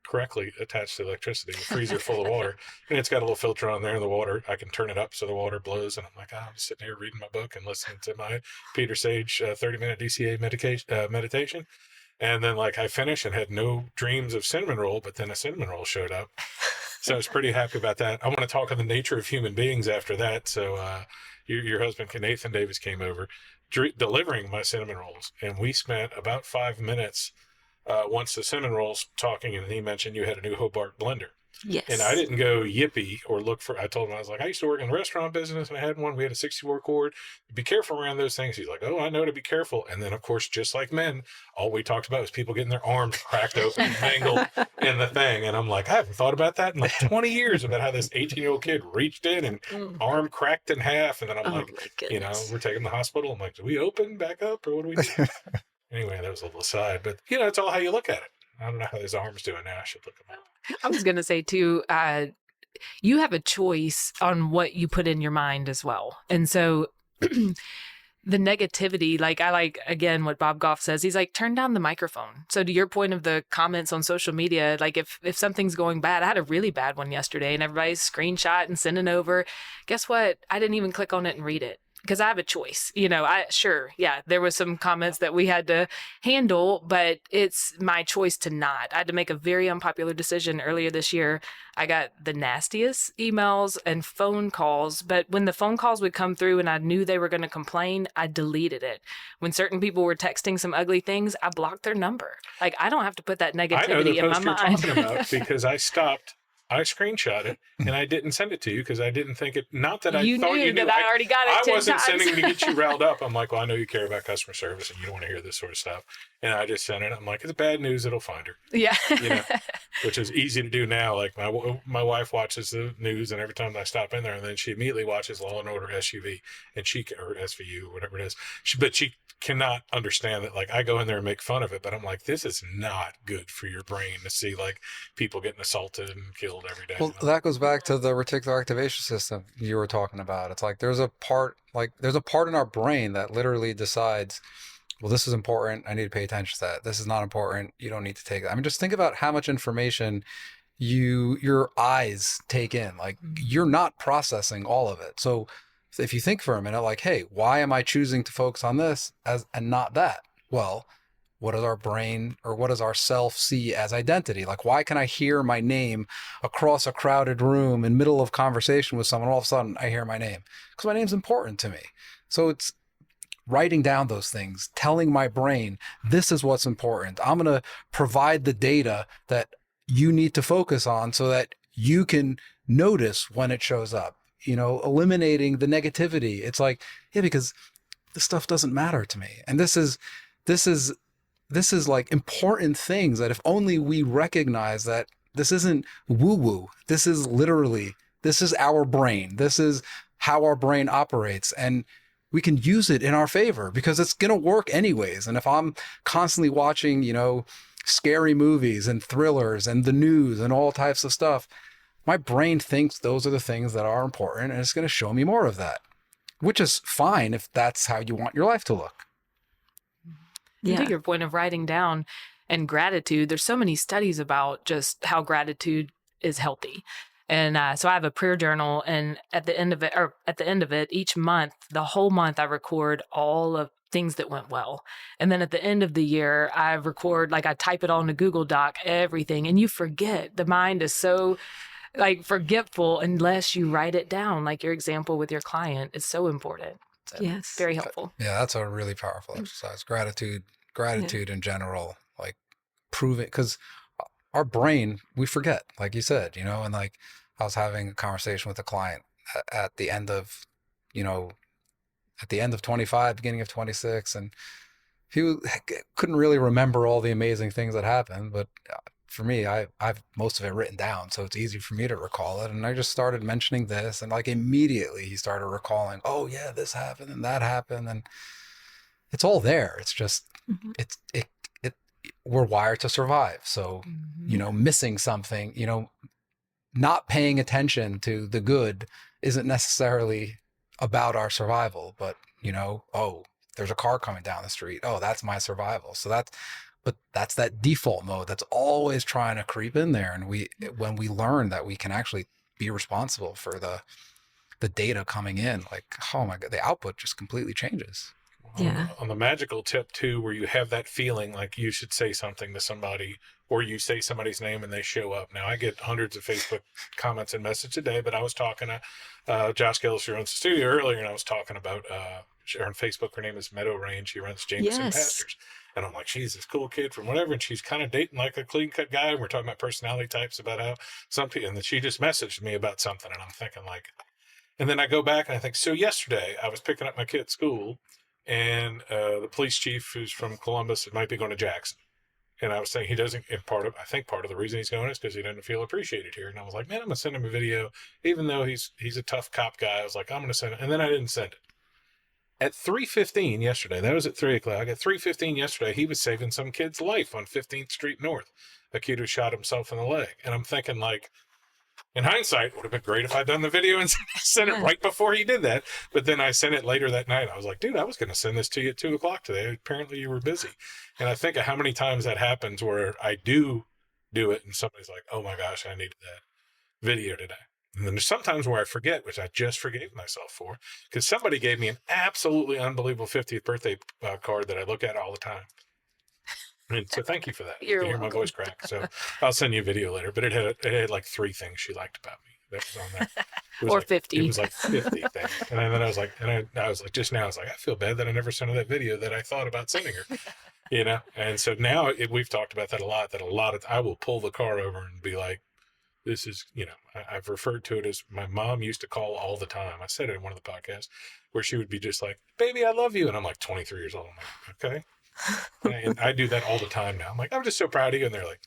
correctly attached to electricity, a freezer full of water, and it's got a little filter on there in the water. I can turn it up so the water blows, and I'm like, I'm sitting here reading my book and listening to my Peter Sage 30-minute DCA meditation. And then, like, I finished and had no dreams of cinnamon roll, but then a cinnamon roll showed up. So I was pretty happy about that. I want to talk on the nature of human beings after that. So your husband, Nathan Davies, came over delivering my cinnamon rolls, and we spent about 5 minutes once the cinnamon rolls talking, and he mentioned you had a new Hobart blender. Yes. And I didn't go yippee or look for, I told him, I was like, I used to work in the restaurant business and I had one. We had a 64 cord. Be careful around those things. He's like, oh, I know to be careful. And then, of course, just like men, all we talked about was people getting their arms cracked open, mangled in the thing. And I'm like, I haven't thought about that in like 20 years, about how this 18-year-old kid reached in and arm cracked in half. And then I'm like, we're taking him to the hospital. I'm like, do we open back up or what do we do? Anyway, that was a little aside, but it's all how you look at it. I don't know how his arm's doing now. I should look him up. I was going to say too, you have a choice on what you put in your mind as well. And so the negativity, like I like, again, what Bob Goff says, he's like, turn down the microphone. So to your point of the comments on social media, like if something's going bad, I had a really bad one yesterday and everybody's screenshot and sending over. Guess what? I didn't even click on it and read it. Because I have a choice, there was some comments that we had to handle, but it's my choice to not. I had to make a very unpopular decision earlier this year. I got the nastiest emails and phone calls, but when the phone calls would come through and I knew they were going to complain, I deleted it. When certain people were texting some ugly things, I blocked their number. Like, I don't have to put that negativity in my mind. I know the post you're talking about because I stopped. I screenshot it and I didn't send it to you because I didn't think it. Not that I thought you knew. That I already got it. I wasn't times. sending to get you riled up. I'm like, well, I know you care about customer service and you don't want to hear this sort of stuff. And I just sent it. I'm like, it's bad news. It'll find her. Yeah. Which is easy to do now. Like my wife watches the news, and every time I stop in there, and then she immediately watches Law and Order SUV and or SVU, whatever it is. But she cannot understand that, like, I go in there and make fun of it, but I'm like, this is not good for your brain to see, like, people getting assaulted and killed every day. Well, that goes back to the reticular activation system you were talking about. It's like there's a part in our brain that literally decides, well, this is important, I need to pay attention to that. This is not important, you don't need to take that. I mean, just think about how much information your eyes take in. Like, you're not processing all of it. So if you think for a minute, like, hey, why am I choosing to focus on this and not that? Well, what does our brain or what does our self see as identity? Like, why can I hear my name across a crowded room in middle of conversation with someone, all of a sudden I hear my name? Because my name's important to me. So it's writing down those things, telling my brain, this is what's important. I'm going to provide the data that you need to focus on so that you can notice when it shows up, eliminating the negativity. It's like, yeah, because this stuff doesn't matter to me. And this is like important things that if only we recognize that this isn't woo woo, this is our brain. This is how our brain operates. And we can use it in our favor because it's going to work anyways. And if I'm constantly watching, scary movies and thrillers and the news and all types of stuff, my brain thinks those are the things that are important, and it's going to show me more of that, which is fine if that's how you want your life to look. Yeah. To your point of writing down and gratitude, there's so many studies about just how gratitude is healthy. And so I have a prayer journal, and at the end of it, each month, the whole month, I record all of things that went well. And then at the end of the year, I type it all in a Google Doc, everything. And you forget. The mind is so forgetful unless you write it down. Like your example with your client is so important. So, yes. Very helpful. Yeah, that's a really powerful exercise. Gratitude in general, like prove it, because our brain, we forget, like you said, and like I was having a conversation with a client at the end of 25, beginning of 26, and he couldn't really remember all the amazing things that happened, but for me, I've most of it written down, so it's easy for me to recall it. And I just started mentioning this, and like immediately he started recalling, oh yeah, this happened and that happened, and it's all there. It's just we're wired to survive. So missing something, not paying attention to the good isn't necessarily about our survival, but oh, there's a car coming down the street. Oh, that's my survival. So that's that default mode that's always trying to creep in there. And when we learn that we can actually be responsible for the data coming in, like, oh my God, the output just completely changes. Yeah. On the magical tip too, where you have that feeling like you should say something to somebody, or you say somebody's name and they show up. Now I get hundreds of Facebook comments and messages a day, but I was talking to Josh Gillis, who runs the studio earlier, and I was talking about on Facebook. Her name is Meadow Range. She runs Jameson Pastures. And I'm like, she's this cool kid from whatever. And she's kind of dating like a clean cut guy. And we're talking about personality types, about how something, and then she just messaged me about something. And I'm thinking like, and then I go back and I think, so yesterday I was picking up my kid at school, and the police chief, who's from Columbus, might be going to Jackson. And I was saying he doesn't, and I think part of the reason he's going is because he doesn't feel appreciated here. And I was like, man, I'm going to send him a video, even though he's a tough cop guy. I was like, I'm going to send it. And then I didn't send it. At 3:15 yesterday, that was at 3 o'clock. At 3:15 yesterday, he was saving some kid's life on 15th Street North, a kid who shot himself in the leg. And I'm thinking, like, in hindsight, it would have been great if I'd done the video and sent it right before he did that. But then I sent it later that night. I was like, dude, I was going to send this to you at 2 o'clock today. Apparently you were busy. And I think of how many times that happens where I do it and somebody's like, oh my gosh, I needed that video today. And then there's sometimes where I forget, which I just forgave myself for, because somebody gave me an absolutely unbelievable 50th birthday card that I look at all the time. And so thank you for that. You're you hear my welcome. voice crack. So I'll send you a video later. But it had like 3 things she liked about me that was on there. It was Or like, 50. It was like 50 things. And then I was like, I was like, just now, I was like, I feel bad that I never sent her that video that I thought about sending her. And so now we've talked about that a lot. I will pull the car over and be like, this is, I've referred to it as my mom used to call all the time. I said it in one of the podcasts where she would be just like, baby, I love you. And I'm like 23 years old. I'm like, okay. And I do that all the time now. I'm like, I'm just so proud of you. And they're like,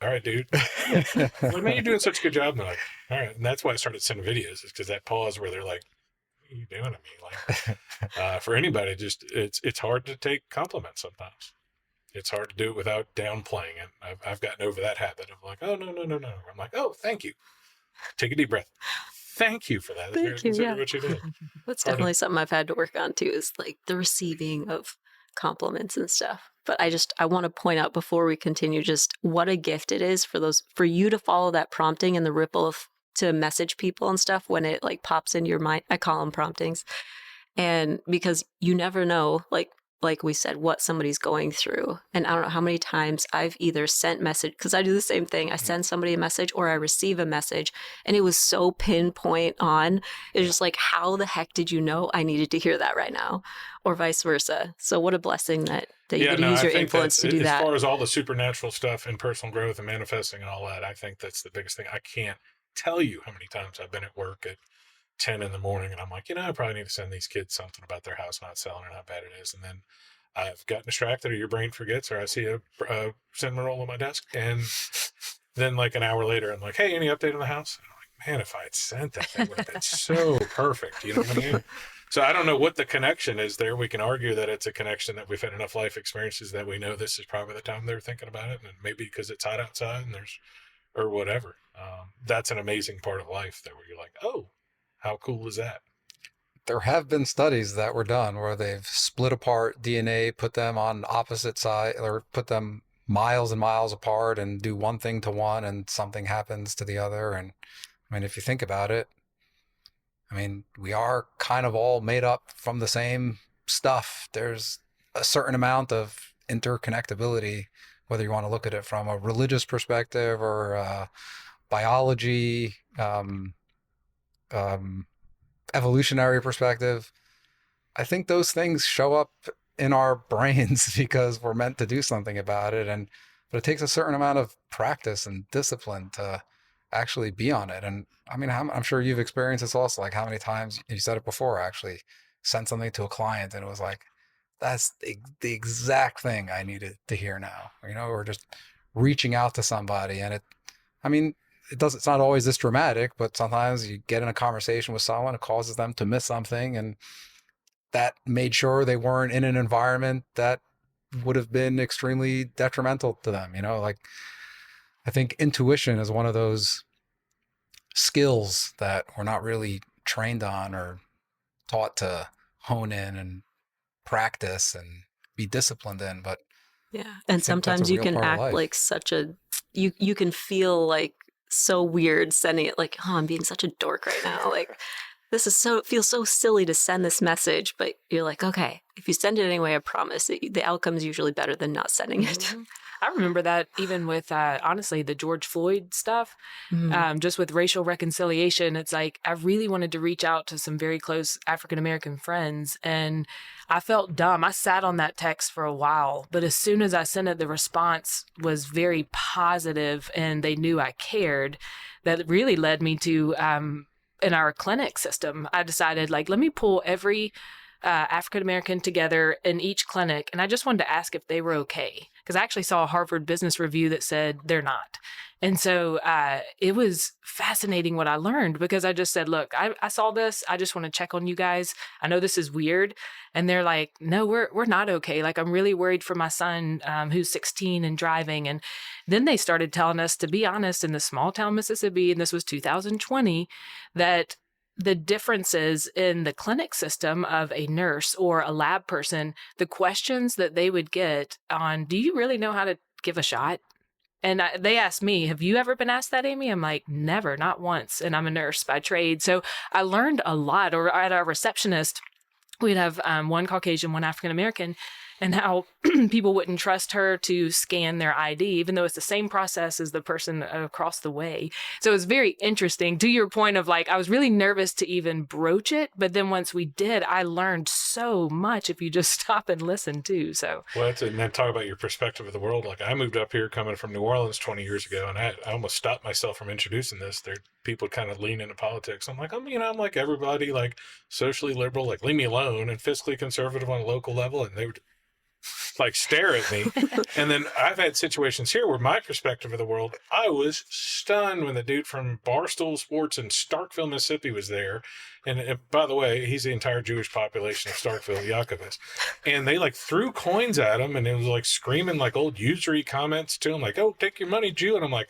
all right, dude. Like, man, you're doing such a good job. And they're like, all right. And that's why I started sending videos, is because that pause where they're like, what are you doing to me? Like, for anybody, just, it's hard to take compliments sometimes. It's hard to do it without downplaying it. I've gotten over that habit of like, oh, no. I'm like, oh, thank you. Take a deep breath. Thank you for that. Thank you. Yeah. What you did. That's definitely something I've had to work on too, is like the receiving of compliments and stuff. But I want to point out before we continue just what a gift it is for you to follow that prompting and the ripple to message people and stuff when it like pops into your mind. I call them promptings. And because you never know, like we said, what somebody's going through. And I don't know how many times I've either sent message, because I do the same thing. I send somebody a message or I receive a message and it was so pinpoint on. It's just like, how the heck did you know I needed to hear that right now? Or vice versa. So what a blessing that you get to use your influence to do that. As far as all the supernatural stuff and personal growth and manifesting and all that, I think that's the biggest thing. I can't tell you how many times I've been at work at 10 in the morning and I'm like, I probably need to send these kids something about their house not selling and how bad it is. And then I've gotten distracted or your brain forgets or I see a cinnamon roll on my desk. And then like an hour later, I'm like, hey, any update on the house? And I'm like, man, if I had sent that, that would have been so perfect. You know what I mean? So I don't know what the connection is there. We can argue that it's a connection that we've had enough life experiences that we know this is probably the time they're thinking about it. And maybe because it's hot outside and or whatever. That's an amazing part of life that where you're like, oh, how cool is that? There have been studies that were done where they've split apart DNA, put them on opposite side, or put them miles and miles apart and do one thing to one and something happens to the other. And I mean, if you think about it, I mean, we are kind of all made up from the same stuff. There's a certain amount of interconnectability, whether you want to look at it from a religious perspective or biology, evolutionary perspective. I think those things show up in our brains because we're meant to do something about it. But it takes a certain amount of practice and discipline to actually be on it. And I mean, I'm sure you've experienced this also, like how many times you said it before, actually sent something to a client and it was like, that's the exact thing I needed to hear now, or just reaching out to somebody. And it's not always this dramatic, but sometimes you get in a conversation with someone, it causes them to miss something. And that made sure they weren't in an environment that would have been extremely detrimental to them. Like I think intuition is one of those skills that we're not really trained on or taught to hone in and practice and be disciplined in. But yeah, and sometimes you can act like you can feel like so weird sending it, like, oh, I'm being such a dork right now. Like, it feels so silly to send this message, but you're like, okay, if you send it anyway, I promise the outcome is usually better than not sending it. Mm-hmm. I remember that even with, honestly, the George Floyd stuff, just with racial reconciliation. It's like, I really wanted to reach out to some very close African-American friends and I felt dumb. I sat on that text for a while, but as soon as I sent it, the response was very positive and they knew I cared. That really led me to, in our clinic system, I decided, like, let me pull every African-American together in each clinic. And I just wanted to ask if they were okay. Because I actually saw a Harvard Business Review that said they're not. And so it was fascinating what I learned because I just said, look, I saw this. I just want to check on you guys. I know this is weird. And they're like, no, we're not okay. Like, I'm really worried for my son who's 16 and driving. And then they started telling us, to be honest, in the small town Mississippi, and this was 2020, that the differences in the clinic system of a nurse or a lab person, the questions that they would get on, do you really know how to give a shot? And they asked me, have you ever been asked that, Amy? I'm like, never, not once. And I'm a nurse by trade. So I learned a lot. Or at our receptionist, we'd have one Caucasian, one African-American, and how people wouldn't trust her to scan their ID, even though it's the same process as the person across the way. So it was very interesting, to your point of, like, I was really nervous to even broach it. But then once we did, I learned so much if you just stop and listen too. So, well, and then talk about your perspective of the world. Like, I moved up here coming from New Orleans 20 years ago, and I almost stopped myself from introducing this. There, people kind of lean into politics. I'm like, I'm like everybody, like socially liberal, like leave me alone, and fiscally conservative on a local level. And they would like stare at me. And then I've had situations here where my perspective of the world, I was stunned when the dude from Barstool Sports in Starkville, Mississippi was there. And by the way, he's the entire Jewish population of Starkville, Yaakov is. And they like threw coins at him and it was like screaming like old usury comments to him, like, oh, take your money, Jew. And I'm like,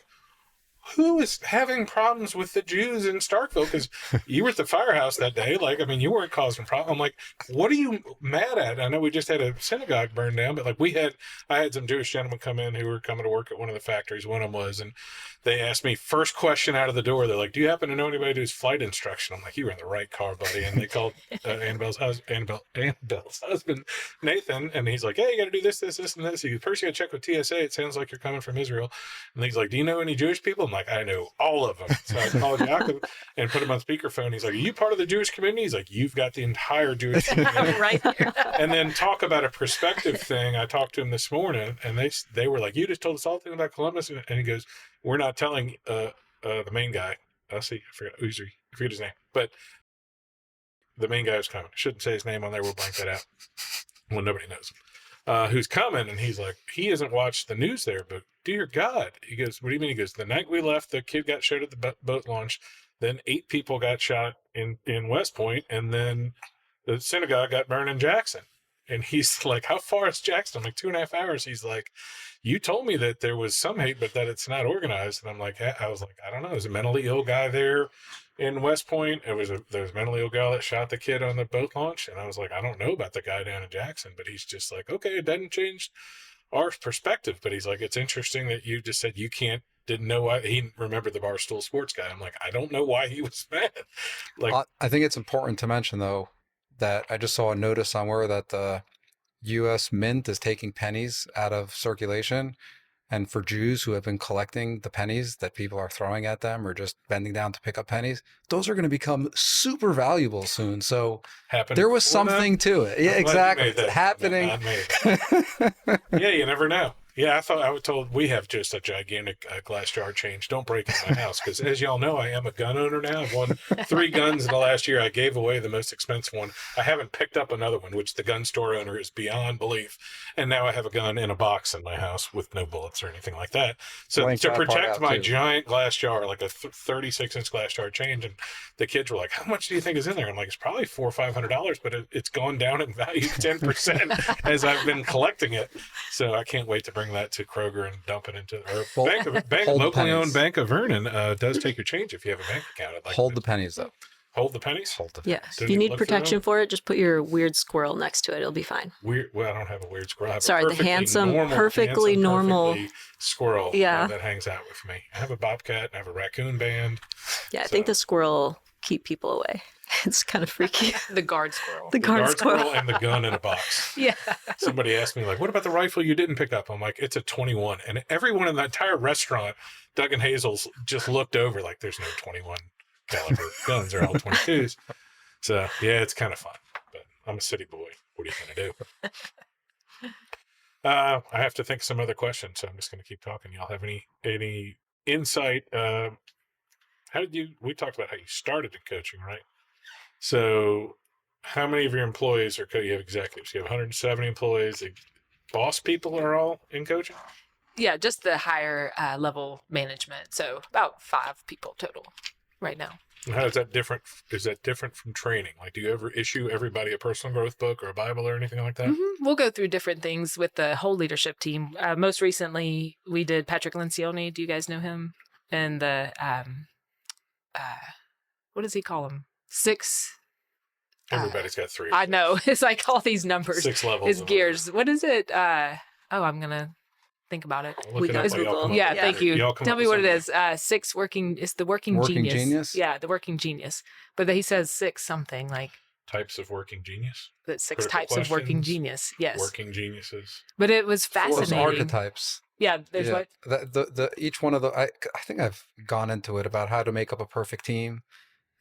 who is having problems with the Jews in Starkville? Because you were at the firehouse that day. Like, I mean, you weren't causing problems. I'm like, what are you mad at? I know we just had a synagogue burned down, but like I had some Jewish gentlemen come in who were coming to work at one of the factories. One of them was, and they asked me first question out of the door. They're like, do you happen to know anybody who does flight instruction? I'm like, you were in the right car, buddy. And they called Annebelle's husband, Nathan. And he's like, hey, you got to do this, this, this, and this. First you got to check with TSA. It sounds like you're coming from Israel. And he's like, do you know any Jewish people? I'm like, I know all of them. So I called Yaakov and put him on speakerphone. He's like, are you part of the Jewish community? He's like, you've got the entire Jewish community. Right here. And then talk about a perspective thing. I talked to him this morning, and they were like, you just told us all the thing about Columbus. And he goes, we're not telling the main guy. I forget his name. But the main guy who's coming. I shouldn't say his name on there. We'll blank that out. Well, nobody knows him. Who's coming, and he's like, he hasn't watched the news there, but dear God. He goes, what do you mean? He goes, the night we left, the kid got shot at the boat launch. Then 8 people got shot in West Point, and then the synagogue got burned in Jackson. And he's like, how far is Jackson? I'm like, 2.5 hours. He's like, you told me that there was some hate, but that it's not organized. And I'm like, I was like, I don't know. There's a mentally ill guy there in West Point. There was a mentally ill guy that shot the kid on the boat launch. And I was like, I don't know about the guy down in Jackson, but he's just like, okay, it doesn't change our perspective. But he's like, it's interesting that you just said didn't know why he remembered the Barstool Sports guy. I'm like, I don't know why he was mad. Like, I think it's important to mention though, that I just saw a notice somewhere that the U.S. Mint is taking pennies out of circulation. And for Jews who have been collecting the pennies that people are throwing at them or just bending down to pick up pennies, those are going to become super valuable soon. So there was something to it. Yeah, exactly. It's happening. Yeah, you never know. Yeah, I was told we have just a gigantic glass jar change. Don't break into my house because, as y'all know, I am a gun owner now. I've won 3 guns in the last year. I gave away the most expensive one. I haven't picked up another one, which the gun store owner is beyond belief. And now I have a gun in a box in my house with no bullets or anything like that. So to protect my giant glass jar, like a 36-inch glass jar change, and the kids were like, "How much do you think is in there?" I'm like, "It's probably $400 or $500, but it's gone down in value 10% as I've been collecting it." So I can't wait to bring that to Kroger and dump it into locally owned Bank of Vernon does take your change if you have a bank account. Hold the pennies though. Hold the pennies? Hold the Yeah. pennies. If you need protection for it, just put your weird squirrel next to it. It'll be fine. Well, I don't have a weird squirrel. I have Sorry, a the perfectly normal normal squirrel Yeah. that hangs out with me. I have a bobcat and I have a raccoon band. Yeah, I think the squirrel keep people away. It's kind of freaky. The guard squirrel. The guard squirrel. And the gun in a box. Yeah. Somebody asked me, like, what about the rifle you didn't pick up? I'm like, it's a 21. And everyone in the entire restaurant, Doug and Hazel's, just looked over like, there's no 21 caliber guns. They're all 22s. So, yeah, it's kind of fun. But I'm a city boy. What are you going to do? I have to think of some other questions, so I'm just going to keep talking. Y'all have any insight? We talked about how you started in coaching, right? So how many of your employees you have executives? You have 170 employees. Boss people are all in coaching? Yeah, just the higher level management. So about 5 people total right now. And how is that different? Is that different from training? Like, do you ever issue everybody a personal growth book or a Bible or anything like that? Mm-hmm. We'll go through different things with the whole leadership team. Most recently, we did Patrick Lencioni. Do you guys know him? And the, what does he call them? 6. Everybody's got 3. I know. It's like all these numbers. 6 levels. It's gears. What is it? I'm going to think about it. Yeah, thank you. Tell me what it is. 6 working. It's the working genius. Yeah, the working genius. But he says 6 something like. Types of working genius? The 6 types of working genius. Yes. Working geniuses. But it was fascinating. Those archetypes. Yeah, there's what? The each one of the, I think I've gone into it about how to make up a perfect team.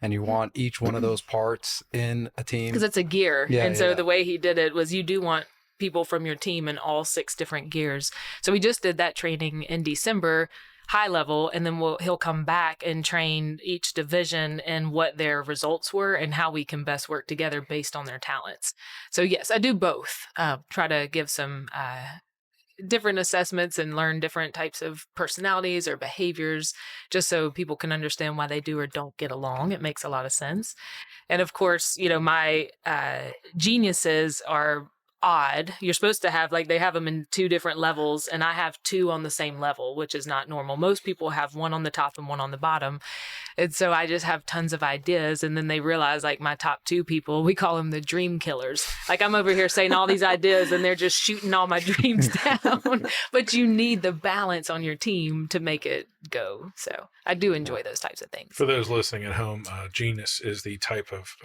And you want each one of those parts in a team. Because it's a gear. Yeah, and so the way he did it was you do want people from your team in all 6 different gears. So we just did that training in December, high level, and then he'll come back and train each division and what their results were and how we can best work together based on their talents. So yes, I do both. Try to give some different assessments and learn different types of personalities or behaviors just so people can understand why they do or don't get along. It makes a lot of sense. And of course, my geniuses are odd. You're supposed to have, like, they have them in 2 different levels, and I have 2 on the same level, which is not normal. Most people have 1 on the top and 1 on the bottom. And so I just have tons of ideas. And then they realize, like, my top 2 people, we call them the dream killers. Like, I'm over here saying all these ideas and they're just shooting all my dreams down. But you need the balance on your team to make it go. So I do enjoy those types of things. For those listening at home, genus is the type of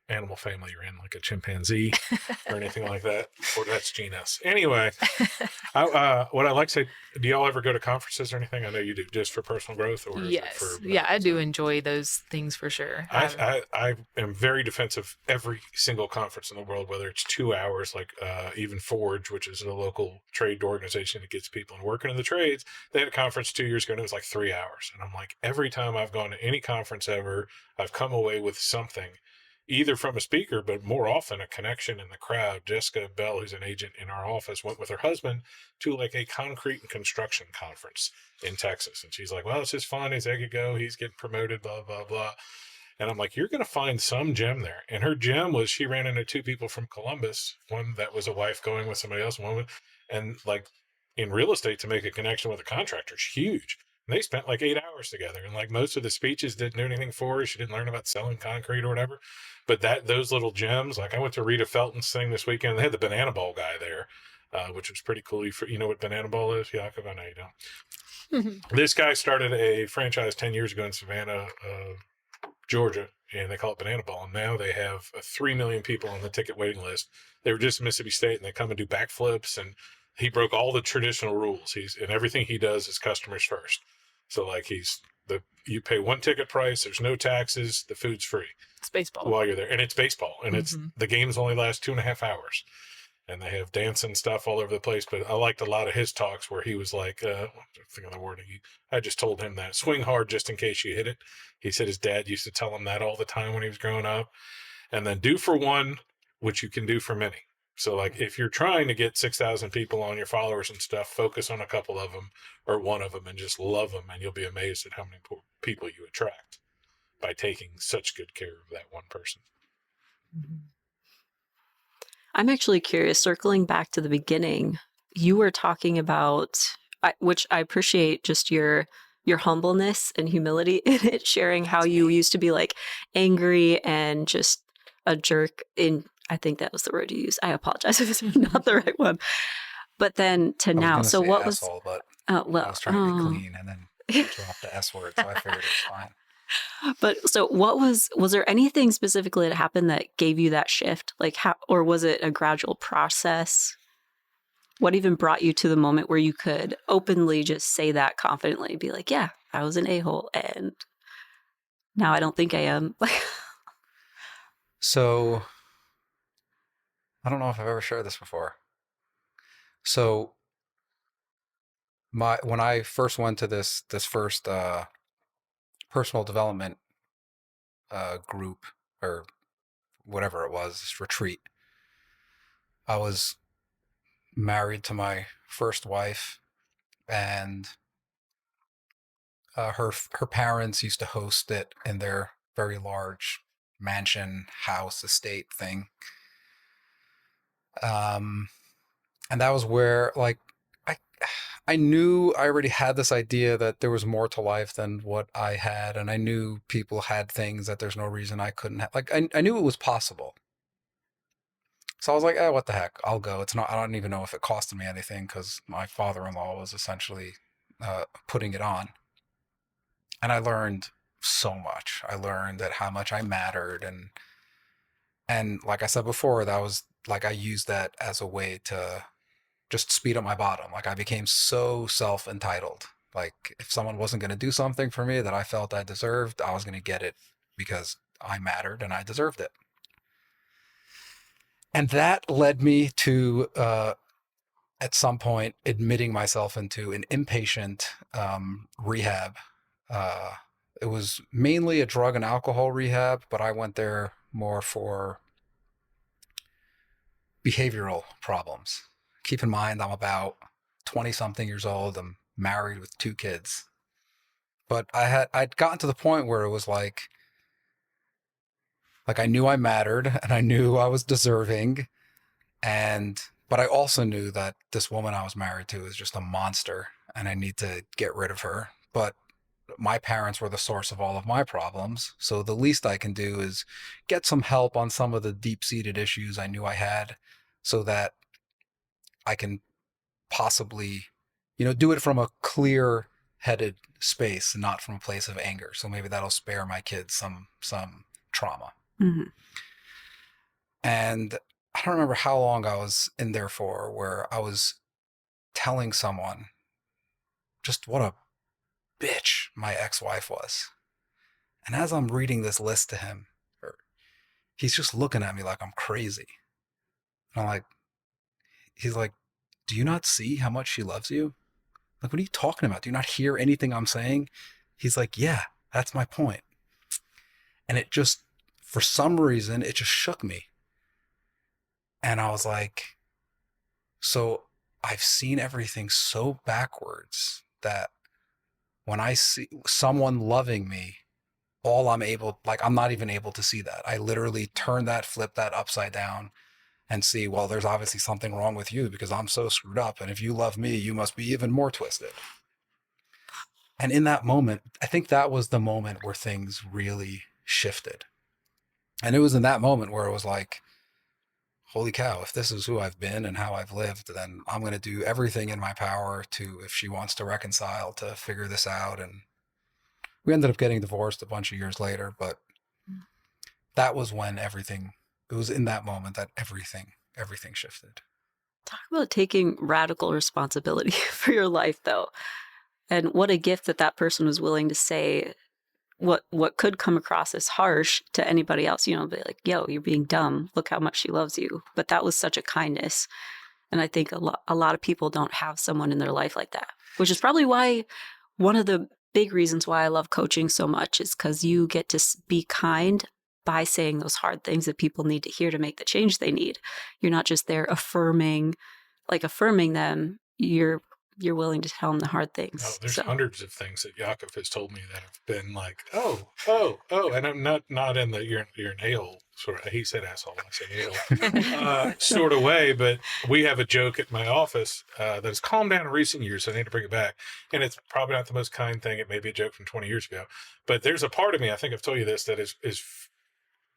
animal family you're in, like a chimpanzee or anything like that. Or that's genus. Anyway, what I like to say, do y'all ever go to conferences or anything? I know you do, just for personal growth, or is it for Yeah, I do enjoy those things for sure. I am very defensive every single conference in the world, whether it's 2 hours, like even Forge, which is a local trade organization that gets people working in the trades. They had a conference 2 years ago and it was like 3 hours. And I'm like, every time I've gone to any conference ever, I've come away with something, either from a speaker, but more often a connection in the crowd. Jessica Bell, who's an agent in our office, went with her husband to like a concrete and construction conference in Texas. And she's like, well, it's just fun. He's there you go. He's getting promoted, blah, blah, blah. And I'm like, you're going to find some gem there. And her gem was she ran into 2 people from Columbus, one that was a wife going with somebody else, and like in real estate to make a connection with a contractor is huge. And they spent like 8 hours together. And like most of the speeches didn't do anything for her. She didn't learn about selling concrete or whatever. But those little gems, like I went to Rita Felton's thing this weekend. They had the banana ball guy there, which was pretty cool. You know what banana ball is, Yaakov? I know you don't. This guy started a franchise 10 years ago in Savannah, Georgia, and they call it Banana Ball. And now they have 3 million people on the ticket waiting list. They were just in Mississippi State, and they come and do backflips. And he broke all the traditional rules. And everything he does is customers first. So like you pay 1 ticket price. There's no taxes. The food's free. It's baseball while you're there, and it's baseball, and it's the games only last 2.5 hours, and they have dancing stuff all over the place. But I liked a lot of his talks where he was like, I think of the wording. I just told him that swing hard just in case you hit it. He said his dad used to tell him that all the time when he was growing up, and then do for one, which you can do for many. So like if you're trying to get 6,000 people on your followers and stuff, focus on a couple of them or one of them and just love them, and you'll be amazed at how many people you attract by taking such good care of that one person. I'm actually curious, circling back to the beginning, you were talking about, which I appreciate, just your humbleness and humility in it, sharing how you used to be like angry and just a jerk I think that was the word you used. I apologize if it's not the right one. But then to now, so what was, but well, I was trying to be clean and then drop the S word, so I figured it was fine. But so was there anything specifically that happened that gave you that shift? Like how, or was it a gradual process? What even brought you to the moment where you could openly just say that confidently, be like, yeah, I was an a-hole and now I don't think I am. So I don't know if I've ever shared this before. So when I first went to this first personal development group or whatever it was, this retreat, I was married to my first wife, and her parents used to host it in their very large mansion house estate thing. And that was where like I knew I already had this idea that there was more to life than what I had, and I knew people had things that there's no reason I couldn't have. Like I knew it was possible. So I was like, oh, what the heck? I'll go. It's not, I don't even know if it costed me anything because my father-in-law was essentially putting it on. And I learned so much. I learned that how much I mattered. And like I said before, that was like, I used that as a way to just speed up my bottom. Like I became so self-entitled. Like if someone wasn't going to do something for me that I felt I deserved, I was going to get it because I mattered and I deserved it. And that led me to, at some point, admitting myself into an inpatient rehab. It was mainly a drug and alcohol rehab, but I went there more for behavioral problems. Keep in mind, I'm about 20-something years old. I'm married with 2 kids. But I'd gotten to the point where it was like I knew I mattered and I knew I was deserving. But I also knew that this woman I was married to is just a monster and I need to get rid of her. But my parents were the source of all of my problems. So the least I can do is get some help on some of the deep-seated issues I knew I had so that I can possibly, do it from a clear-headed space, not from a place of anger. So maybe that'll spare my kids some trauma. Mm-hmm. And I don't remember how long I was in there for, where I was telling someone just what a bitch my ex-wife was. And as I'm reading this list to him, he's just looking at me like I'm crazy. And he's like, do you not see how much she loves you? Like, what are you talking about? Do you not hear anything I'm saying? He's like, yeah, that's my point. And it just, for some reason, it just shook me. And I was like, so I've seen everything so backwards that when I see someone loving me, I'm not even able to see that. I literally flip that upside down and see, well, there's obviously something wrong with you because I'm so screwed up. And if you love me, you must be even more twisted. And in that moment, I think that was the moment where things really shifted. And it was in that moment where it was like, holy cow, if this is who I've been and how I've lived, then I'm going to do everything in my power to, if she wants to reconcile, to figure this out. And we ended up getting divorced a bunch of years later, but that was when it was in that moment that everything shifted. Talk about taking radical responsibility for your life, though. And what a gift that person was willing to say what could come across as harsh to anybody else, be like, yo, you're being dumb. Look how much she loves you. But that was such a kindness. And I think a lot of people don't have someone in their life like that, which is probably why one of the big reasons why I love coaching so much is because you get to be kind by saying those hard things that people need to hear to make the change they need. You're not just there affirming them. You're willing to tell them the hard things. Oh, there's hundreds of things that Yaakov has told me that have been like, oh, and I'm not in the you're an a-hole sort of. He said asshole, I said a-hole sort of way. But we have a joke at my office that has calmed down in recent years. So I need to bring it back, and it's probably not the most kind thing. It may be a joke from 20 years ago, but there's a part of me, I think I've told you this, that is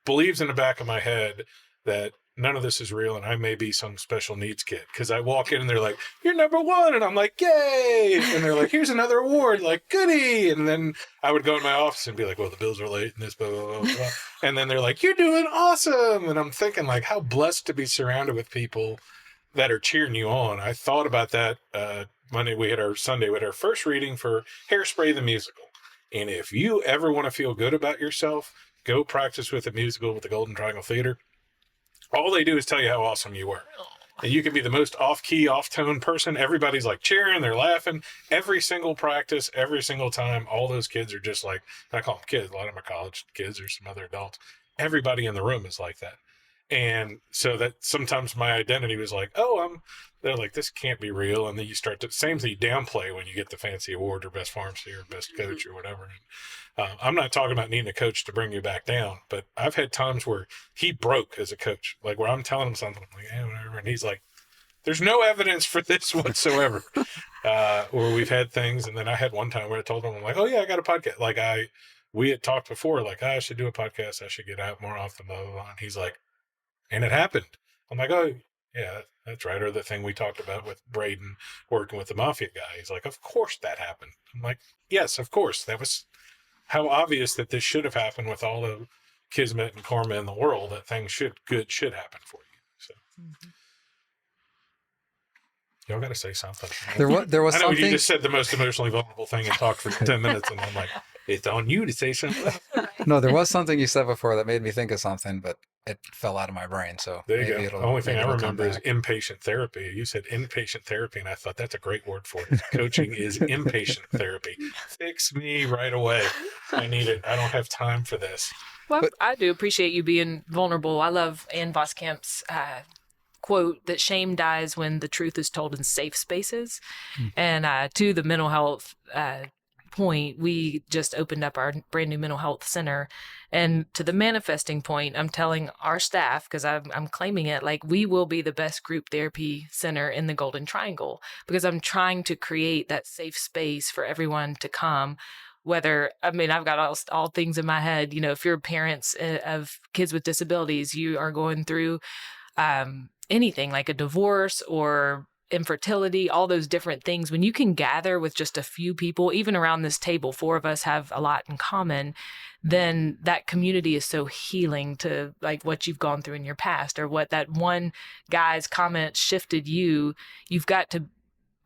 believes in the back of my head that none of this is real and I may be some special needs kid. Because I walk in and they're like, you're number one. And I'm like, yay. And they're like, here's another award. Like, goody. And then I would go in my office and be like, well, the bills are late and this, blah, blah, blah, blah. And then they're like, you're doing awesome. And I'm thinking like, how blessed to be surrounded with people that are cheering you on. I thought about that Sunday we had our first reading for Hairspray the musical. And if you ever want to feel good about yourself, go practice with a musical with the Golden Triangle Theater. All they do is tell you how awesome you were. And you can be the most off-key, off-tone person. Everybody's like cheering, they're laughing. Every single practice, every single time, all those kids are just like, I call them kids, a lot of them are college kids or some other adults. Everybody in the room is like that. And so that sometimes my identity was like, they're like, this can't be real. And then you start to, same thing, you downplay when you get the fancy award or best pharmacy or best coach or whatever. And, I'm not talking about needing a coach to bring you back down, but I've had times where he broke as a coach, like where I'm telling him something, I'm like, whatever. And he's like, there's no evidence for this whatsoever. Or we've had things. And then I had one time where I told him, I'm like, oh yeah, I got a podcast. Like we had talked before, like, I should do a podcast. I should get out more often, blah, blah, blah. And he's like, and it happened. I'm like, oh yeah, that's right. Or the thing we talked about with Braden working with the mafia guy. He's like, of course that happened. I'm like, yes, of course. That was how obvious that this should have happened with all the kismet and karma in the world, that things should happen for you. So y'all got to say something. There was I know something. You just said the most emotionally vulnerable thing and talked for 10 minutes, and I'm like, it's on you to say something. No, there was something you said before that made me think of something, but it fell out of my brain. So there you go. The only thing I remember is back. inpatient therapy. You said inpatient therapy, and I thought that's a great word for it. Coaching is inpatient therapy. Fix me right away. I need it. I don't have time for this. Well, I do appreciate you being vulnerable. I love Ann Voskamp's quote that shame dies when the truth is told in safe spaces. And to the mental health point, we just opened up our brand new mental health center. And to the manifesting point, I'm telling our staff, because I'm claiming it, like, we will be the best group therapy center in the Golden Triangle, because I'm trying to create that safe space for everyone to come. Whether, I mean, I've got all things in my head. You know, if you're parents of kids with disabilities, you are going through anything like a divorce or infertility, all those different things. When you can gather with just a few people, even around this table, 4 of us have a lot in common, then that community is so healing to like what you've gone through in your past, or what that one guy's comment shifted you. You've got to,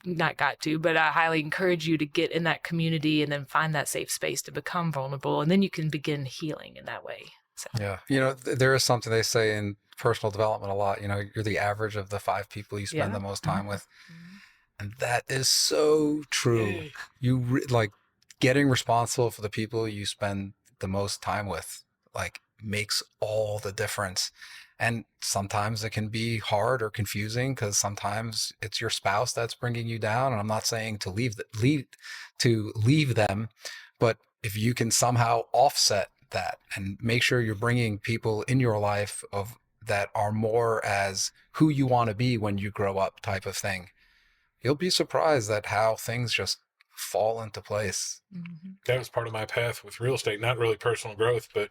not got to, but I highly encourage you to get in that community and then find that safe space to become vulnerable. And then you can begin healing in that way. So. Yeah. You know, there is something they say in personal development a lot, you know, you're the average of the 5 people you spend the most time with. And that is so true. You like getting responsible for the people you spend the most time with, like, makes all the difference. And sometimes it can be hard or confusing because sometimes it's your spouse that's bringing you down. And I'm not saying to leave them, but if you can somehow offset that and make sure you're bringing people in your life that are more as who you want to be when you grow up type of thing, you'll be surprised at how things just fall into place. That was part of my path with real estate, not really personal growth, but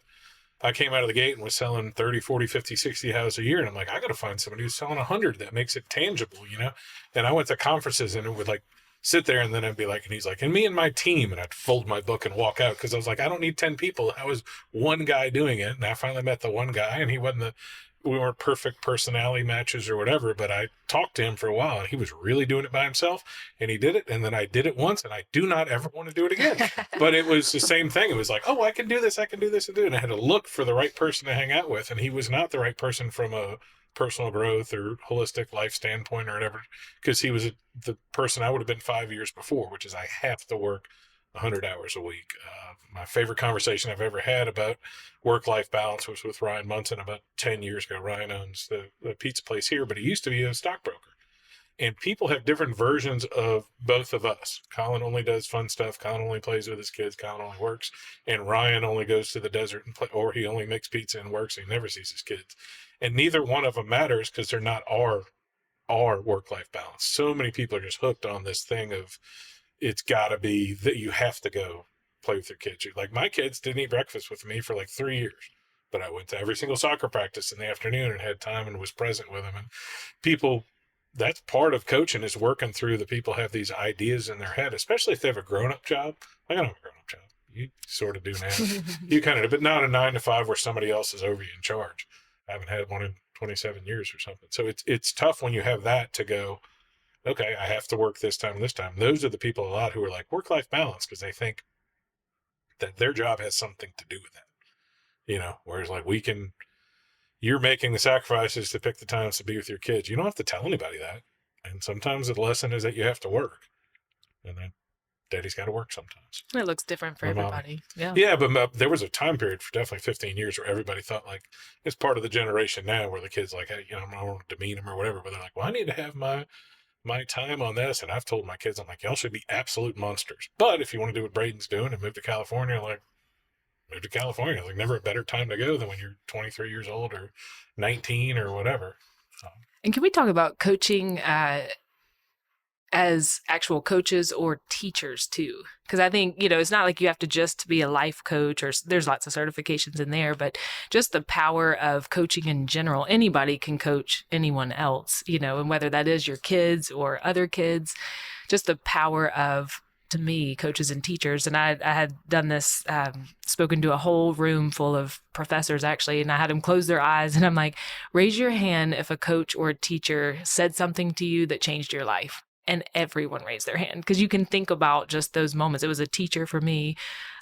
I came out of the gate and was selling 30, 40, 50, 60 houses a year. And I'm like, I got to find somebody who's selling 100 that makes it tangible, you know? And I went to conferences and it would like sit there and then I'd be like, and he's like, and me and my team, and I'd fold my book and walk out. Cause I was like, I don't need 10 people. I was one guy doing it. And I finally met the one guy, and we weren't perfect personality matches or whatever, but I talked to him for a while and he was really doing it by himself, and he did it. And then I did it once and I do not ever want to do it again. But it was the same thing. It was like, oh, I can do this and do it. And I had to look for the right person to hang out with. And he was not the right person from a personal growth or holistic life standpoint or whatever, because he was the person I would have been 5 years before, which is I have to work 100 hours a week. My favorite conversation I've ever had about work-life balance was with Ryan Munson about 10 years ago. Ryan owns the pizza place here, but he used to be a stockbroker. And people have different versions of both of us. Colin only does fun stuff. Colin only plays with his kids. Colin only works. And Ryan only goes to the desert and play, or he only makes pizza and works. And he never sees his kids. And neither one of them matters because they're not our work-life balance. So many people are just hooked on this thing of it's got to be that you have to go play with your kids. Like, my kids didn't eat breakfast with me for like 3 years, but I went to every single soccer practice in the afternoon and had time and was present with them. And people, that's part of coaching, is working through the people have these ideas in their head, especially if they have a grown-up job. Like, I don't have a grown-up job. You sort of do now. You kind of, but not a 9 to 5 where somebody else is over you in charge. I haven't had one in 27 years or something. So it's tough when you have that to go, okay, I have to work this time and this time. Those are the people a lot who are like work-life balance because they think that their job has something to do with that, you know, whereas like you're making the sacrifices to pick the times to be with your kids. You don't have to tell anybody that. And sometimes the lesson is that you have to work, and then daddy's got to work sometimes. It looks different for everybody. Yeah. Yeah. But there was a time period for definitely 15 years where everybody thought like it's part of the generation now where the kids like, hey, you know, I don't want to demean them or whatever, but they're like, well, I need to have my time on this. And I've told my kids, I'm like, y'all should be absolute monsters. But if you want to do what Braden's doing and move to California, like, move to California. Like, never a better time to go than when you're 23 years old or 19 or whatever. So. And can we talk about coaching as actual coaches or teachers too? Because I think, you know, it's not like you have to just be a life coach, or there's lots of certifications in there, but just the power of coaching in general. Anybody can coach anyone else, you know, and whether that is your kids or other kids, just the power of, to me, coaches and teachers. And I had done this, spoken to a whole room full of professors actually, and I had them close their eyes and I'm like, raise your hand if a coach or a teacher said something to you that changed your life. And everyone raised their hand, because you can think about just those moments. It was a teacher for me.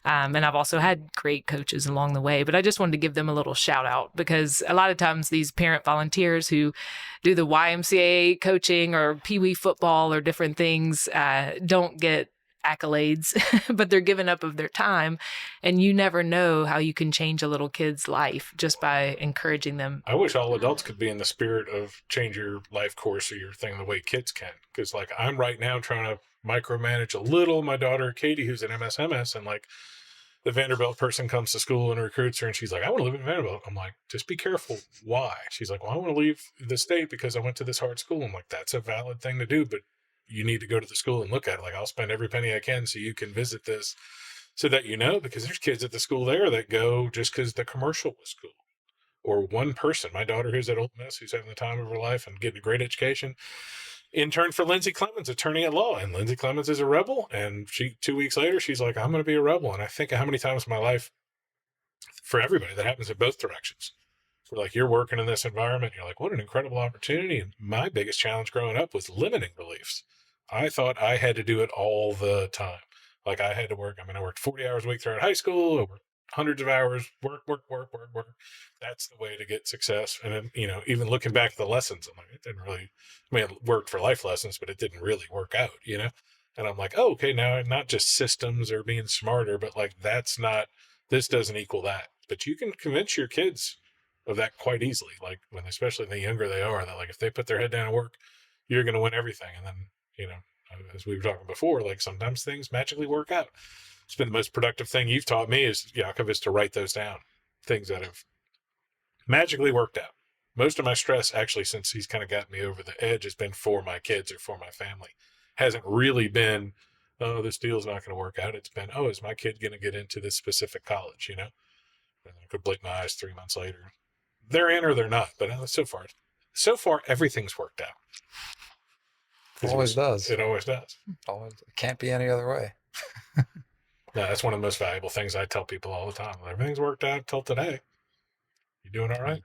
And I've also had great coaches along the way, but I just wanted to give them a little shout out, because a lot of times these parent volunteers who do the YMCA coaching or Pee Wee football or different things don't get accolades, but they're giving up of their time. And you never know how you can change a little kid's life just by encouraging them. I wish all adults could be in the spirit of change your life course or your thing the way kids can. Because, like, I'm right now trying to micromanage a little my daughter, Katie, who's an MSMS, and, like, the Vanderbilt person comes to school and recruits her, and she's like, I want to live in Vanderbilt. I'm like, just be careful. Why? She's like, well, I want to leave the state because I went to this hard school. I'm like, that's a valid thing to do, but you need to go to the school and look at it. Like, I'll spend every penny I can so you can visit this so that you know, because there's kids at the school there that go just because the commercial was cool. Or one person, my daughter who's at Ole Miss, who's having the time of her life and getting a great education, interned for Lindsay Clemens, attorney at law. And Lindsay Clemens is a rebel. And 2 weeks later, she's like, I'm going to be a rebel. And I think of how many times in my life, for everybody, that happens in both directions. We're like, you're working in this environment. You're like, what an incredible opportunity. And my biggest challenge growing up was limiting beliefs. I thought I had to do it all the time. Like, I had to work. I worked 40 hours a week throughout high school, over hundreds of hours, work. That's the way to get success. And then, even looking back at the lessons, I'm like, it didn't really, it worked for life lessons, but it didn't really work out, And I'm like, oh, okay, now not just systems or being smarter, but like, this doesn't equal that. But you can convince your kids of that quite easily. Like, especially the younger they are, that like, if they put their head down and work, you're going to win everything. And then, as we were talking before, like, sometimes things magically work out. It's been the most productive thing you've taught me is to write those down. Things that have magically worked out. Most of my stress, actually, since he's kind of got me over the edge, has been for my kids or for my family. Hasn't really been, oh, this deal's not going to work out. It's been, oh, is my kid going to get into this specific college, And I could blink my eyes 3 months later. They're in or they're not, but so far, everything's worked out. Always does. It always does. Always. It can't be any other way. No, that's one of the most valuable things I tell people all the time. Everything's worked out till today. You're doing all right,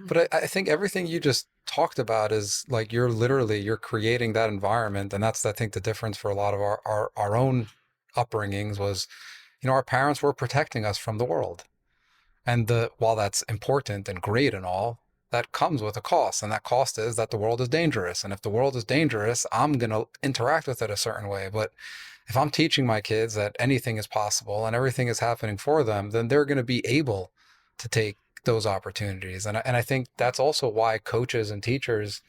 But I think everything you just talked about is like, you're creating that environment. And that's, I think, the difference for a lot of our own upbringings was, our parents were protecting us from the world. And while that's important and great and all, that comes with a cost. And that cost is that the world is dangerous. And if the world is dangerous, I'm going to interact with it a certain way. But if I'm teaching my kids that anything is possible and everything is happening for them, then they're going to be able to take those opportunities. And I think that's also why coaches and teachers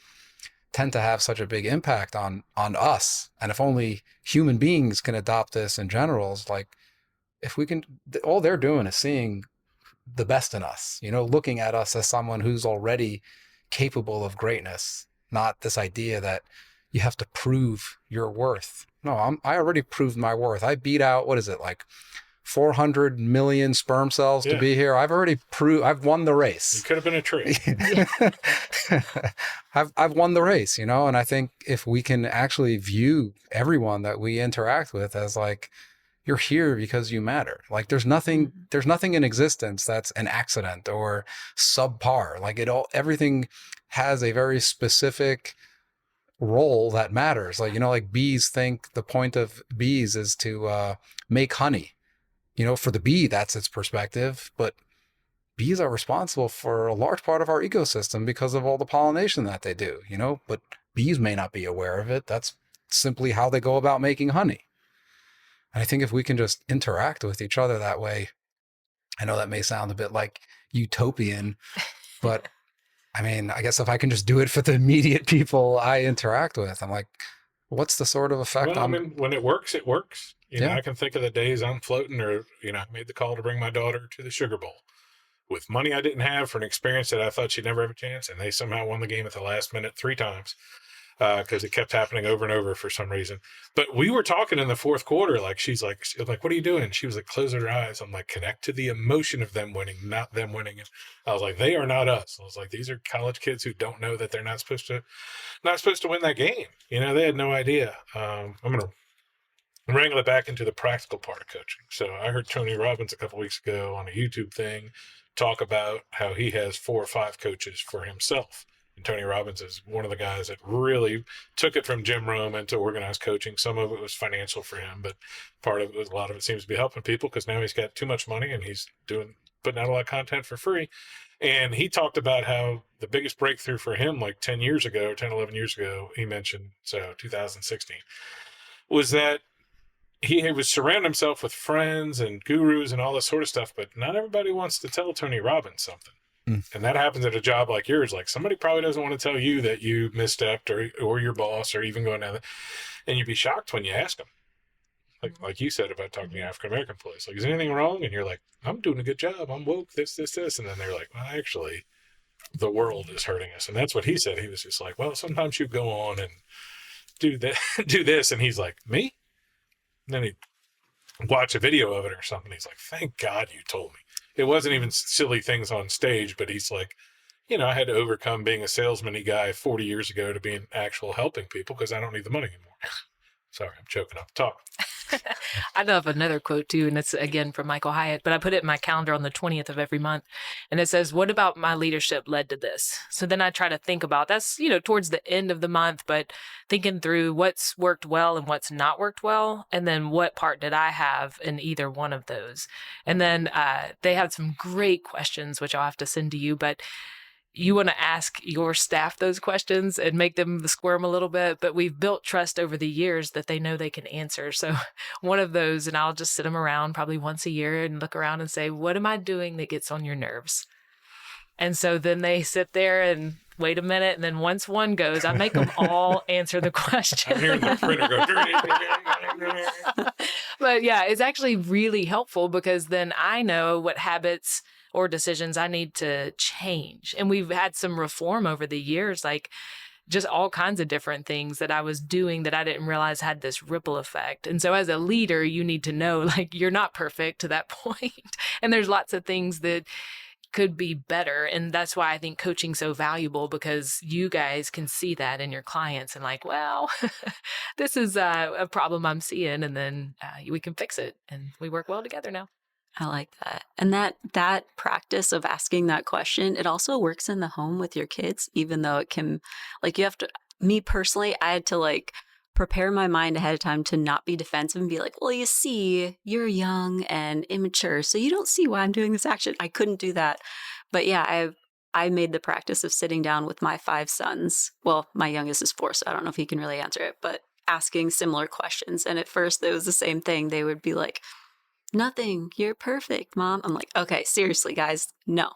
tend to have such a big impact on us. And if only human beings can adopt this in general, it's like, if we can, all they're doing is seeing the best in us, looking at us as someone who's already capable of greatness, not this idea that you have to prove your worth. No, I already proved my worth. I beat out, what is it, like 400 million sperm cells to be here. I've won the race. You could have been a tree. I've won the race, and I think if we can actually view everyone that we interact with as like, you're here because you matter. Like, there's nothing in existence that's an accident or subpar. Like, everything has a very specific role that matters. Like, like bees think the point of bees is to make honey. For the bee, that's its perspective, but bees are responsible for a large part of our ecosystem because of all the pollination that they do, but bees may not be aware of it. That's simply how they go about making honey. And I think if we can just interact with each other that way, I know that may sound a bit like utopian, but I guess if I can just do it for the immediate people I interact with, I'm like, what's the sort of effect? Well, when it works, it works. Yeah. I can think of the days I'm floating or, I made the call to bring my daughter to the Sugar Bowl with money I didn't have for an experience that I thought she'd never have a chance. And they somehow won the game at the last minute 3 times. Because it kept happening over and over for some reason. But we were talking in the fourth quarter, like, she's like, what are you doing? She was like, close her eyes. I'm like, connect to the emotion of them winning, not them winning. And I was like, they are not us. I was like, these are college kids who don't know that they're not supposed to win that game. They had no idea. I'm going to wrangle it back into the practical part of coaching. So I heard Tony Robbins a couple weeks ago on a YouTube thing talk about how he has 4 or 5 coaches for himself. And Tony Robbins is one of the guys that really took it from Jim Rome into organized coaching. Some of it was financial for him, but part of it was, a lot of it seems to be helping people because now he's got too much money and he's putting out a lot of content for free. And he talked about how the biggest breakthrough for him, like 10, 11 years ago, he mentioned, so 2016, was that he was surrounding himself with friends and gurus and all this sort of stuff, but not everybody wants to tell Tony Robbins something. And that happens at a job like yours. Like somebody probably doesn't want to tell you that you misstepped or your boss or even going down there. And you'd be shocked when you ask them. Like you said about talking to African-American employees. Like, is anything wrong? And you're like, I'm doing a good job. I'm woke, this. And then they're like, well, actually, the world is hurting us. And that's what he said. He was just like, well, sometimes you go on and do that, do this. And he's like, me? And then he'd watch a video of it or something. He's like, thank God you told me. It wasn't even silly things on stage, but he's like, I had to overcome being a salesman-y guy 40 years ago to being actual helping people because I don't need the money anymore. Sorry, I'm choking up talk. I love another quote too, and it's again from Michael Hyatt, but I put it in my calendar on the 20th of every month. And it says, what about my leadership led to this? So then I try to think about that's, towards the end of the month, but thinking through what's worked well and what's not worked well. And then what part did I have in either one of those? And then they have some great questions, which I'll have to send to you, but you want to ask your staff those questions and make them squirm a little bit, but we've built trust over the years that they know they can answer. So one of those, and I'll just sit them around probably once a year and look around and say, what am I doing that gets on your nerves? And so then they sit there and wait a minute. And then once one goes, I make them all answer the question. I'm hearing the printer go. But yeah, it's actually really helpful because then I know what habits or decisions I need to change. And we've had some reform over the years, like just all kinds of different things that I was doing that I didn't realize had this ripple effect. And so as a leader, you need to know, like, you're not perfect to that point. And there's lots of things that could be better. And that's why I think coaching's so valuable, because you guys can see that in your clients and like, well, this is a problem I'm seeing. And then we can fix it. And we work well together now. I like that. And that practice of asking that question, it also works in the home with your kids, even though it can, like, you have to, me personally, I had to like prepare my mind ahead of time to not be defensive and be like, well, you see, you're young and immature, so you don't see why I'm doing this action. I couldn't do that. But yeah, I made the practice of sitting down with my 5 sons. Well, my youngest is 4, so I don't know if he can really answer it, but asking similar questions. And at first it was the same thing. They would be like, nothing, you're perfect, Mom. I'm like, okay, seriously, guys, no.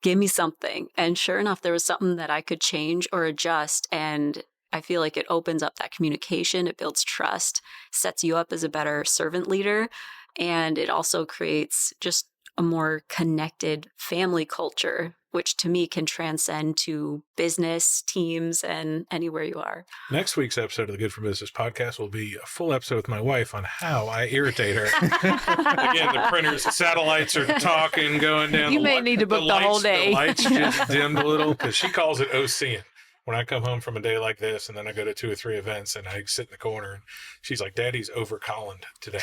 Give me something. And sure enough, there was something that I could change or adjust. And I feel like it opens up that communication. It builds trust, sets you up as a better servant leader. And it also creates just a more connected family culture, which to me can transcend to business, teams, and anywhere you are. Next week's episode of the Good for Business podcast will be a full episode with my wife on how I irritate her. Again, the printers, the satellites are talking, going down. You may need to book the whole day. The lights just dimmed a little because she calls it OCing. When I come home from a day like this and then I go to 2 or 3 events and I sit in the corner and she's like, Daddy's over Colin today.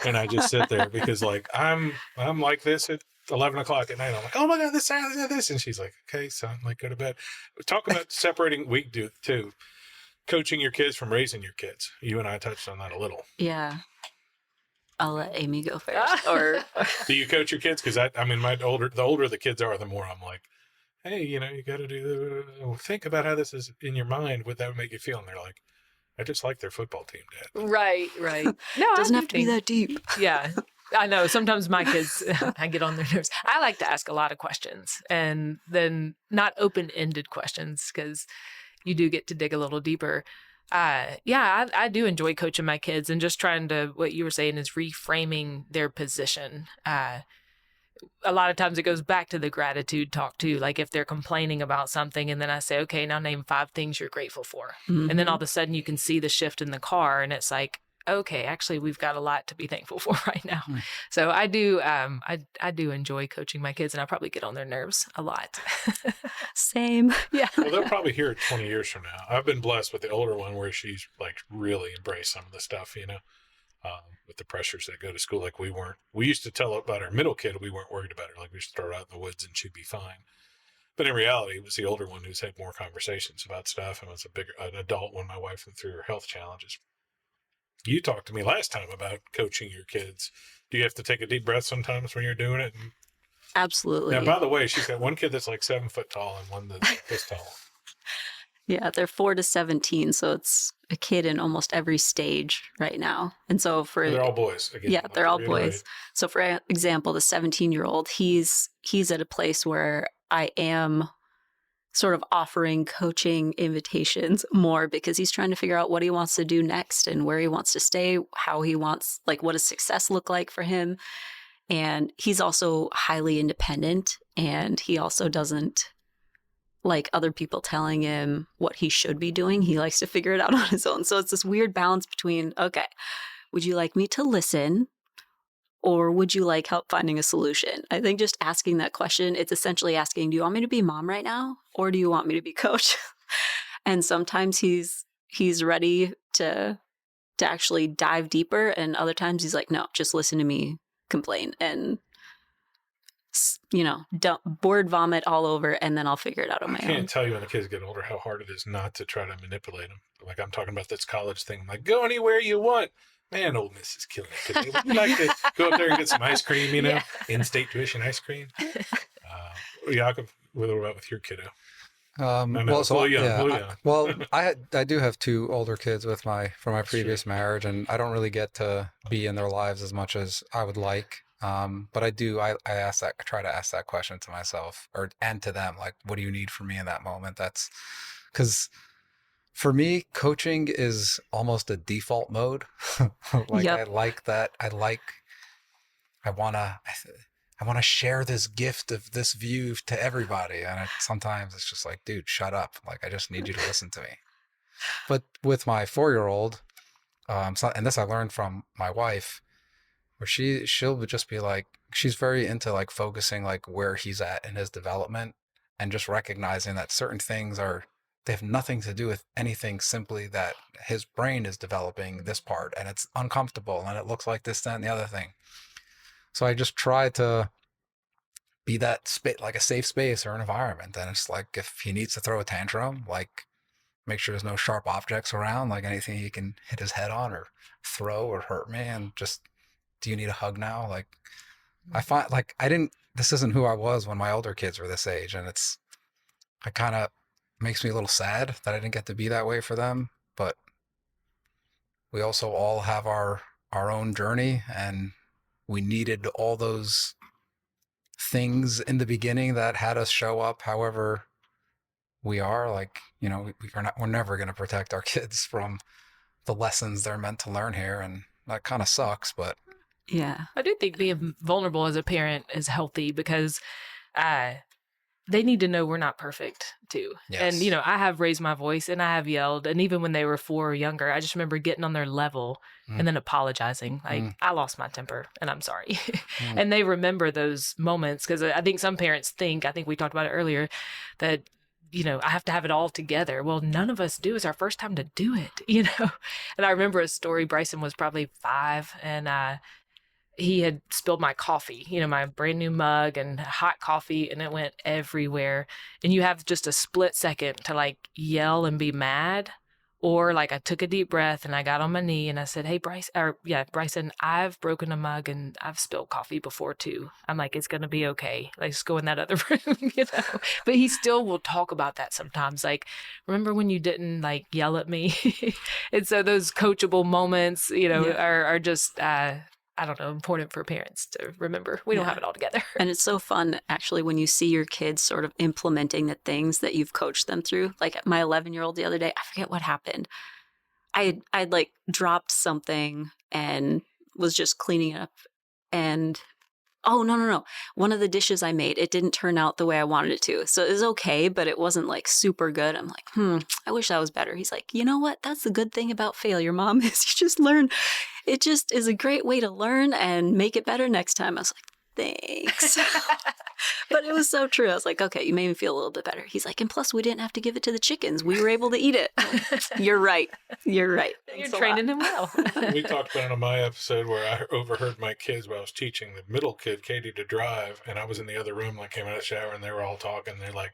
And I just sit there because like, I'm like this at 11 o'clock at night. I'm like, oh my God, this. And she's like, okay, son, like go to bed. Talk about separating week too. Coaching your kids from raising your kids. You and I touched on that a little. Yeah. I'll let Amy go first. Or do you coach your kids? Because I mean, the older the kids are, the more I'm like, hey, you got to think about how this is in your mind. What that would make you feel. And they're like, I just like their football team, Dad. Right. No, doesn't have to be that deep. Yeah. I know. Sometimes my kids, I get on their nerves. I like to ask a lot of questions, and then not open-ended questions, because you do get to dig a little deeper. I do enjoy coaching my kids and just trying to, what you were saying is reframing their position. A lot of times it goes back to the gratitude talk too. Like if they're complaining about something and then I say, okay, now name 5 things you're grateful for. Mm-hmm. And then all of a sudden you can see the shift in the car and it's like, okay, actually we've got a lot to be thankful for right now. Mm. So I do, I do enjoy coaching my kids, and I probably get on their nerves a lot. Same. Yeah. Well, they'll probably hear it 20 years from now. I've been blessed with the older one where she's like really embraced some of the stuff, with the pressures that go to school. Like we used to tell about our middle kid, we weren't worried about her. Like we used to throw her out in the woods and she'd be fine. But in reality, it was the older one who's had more conversations about stuff and was an adult when my wife went through her health challenges. You talked to me last time about coaching your kids. Do you have to take a deep breath sometimes when you're doing it? Absolutely. Now, by the way, she's got one kid that's like 7 foot tall and one that's this tall. Yeah, they're 4 to 17, so it's a kid in almost every stage right now. And so They're all boys again. yeah, like they're to all reiterate. boys. So for example, the 17-year-old, he's at a place where I am sort of offering coaching invitations more because he's trying to figure out what he wants to do next and where he wants to stay, how he wants, like, what does success look like for him. And he's also highly independent, and he also doesn't like other people telling him what he should be doing. He likes to figure it out on his own. So it's this weird balance between, okay, would you like me to listen, or would you like help finding a solution? I think just asking that question, it's essentially asking, do you want me to be mom right now, or do you want me to be coach? And sometimes he's ready to actually dive deeper, and other times he's like, no, just listen to me complain and, you know, dump word vomit all over, and then I'll figure it out on my I can't own. tell you when the kids get older how hard it is not to try to manipulate them. Like I'm talking about this college thing. I'm like, go anywhere you want. Man, Old Miss is killing it today. Would you like to go up there and get some ice cream, you know, Yeah. in-state tuition ice cream? Yaakov, what about with your kiddo? No, Well, it's a so little young, yeah, little young. well, I do have two older kids with from my previous marriage, and I don't really get to be in their lives as much as I would like. But I try to ask that question to myself and to them, like, what do you need from me in that moment? That's because for me, coaching is almost a default mode. Like Yep. I like that. I want to share this gift of this view to everybody. And sometimes it's just like, dude, shut up. Like, I just need you to listen to me. But with my 4-year-old, and this I learned from my wife, where she'll just be like, she's very into like focusing like where he's at in his development and just recognizing that certain things they have nothing to do with anything, simply that his brain is developing this part and it's uncomfortable and it looks like this, that, and the other thing. So I just try to be that like a safe space or an environment. And it's like, if he needs to throw a tantrum, like make sure there's no sharp objects around, like anything he can hit his head on or throw or hurt me, and just, do you need a hug now? Like, I find like this isn't who I was when my older kids were this age. And I kind of makes me a little sad that I didn't get to be that way for them. But we also all have our own journey, and we needed all those things in the beginning that had us show up however we are. Like, you know, we're never going to protect our kids from the lessons they're meant to learn here, and that kind of sucks. But Yeah. I do think being vulnerable as a parent is healthy because they need to know we're not perfect too. Yes. And, you know, I have raised my voice and I have yelled. And even when they were 4 or younger, I just remember getting on their level and then apologizing. Like, I lost my temper and I'm sorry. And they remember those moments because I think some parents I think we talked about it earlier, that, you know, I have to have it all together. Well, none of us do. It's our first time to do it, you know? And I remember a story. Bryson was probably 5 and he had spilled my coffee, you know, my brand new mug and hot coffee, and it went everywhere. And you have just a split second to like yell and be mad. Or like I took a deep breath and I got on my knee and I said, hey, Bryson, I've broken a mug and I've spilled coffee before too. I'm like, it's going to be okay. Let's go in that other room, you know? But he still will talk about that sometimes. Like, remember when you didn't like yell at me? And so those coachable moments, you know, are just, I don't know, important for parents to remember. We don't have it all together. And it's so fun, actually, when you see your kids sort of implementing the things that you've coached them through. Like my 11-year-old the other day, I forget what happened. I'd like dropped something and was just cleaning it up. And, oh, no. One of the dishes I made, it didn't turn out the way I wanted it to. So it was okay, but it wasn't like super good. I'm like, I wish that was better. He's like, you know what? That's the good thing about failure, Mom, is you just learn. It just is a great way to learn and make it better next time. I was like, thanks. But it was so true. I was like, okay, you made me feel a little bit better. He's like, and plus we didn't have to give it to the chickens. We were able to eat it. You're right. You're You're training him well. We talked about it on my episode where I overheard my kids while I was teaching the middle kid, Katie, to drive. And I was in the other room, like came out of the shower, and they were all talking. They're like,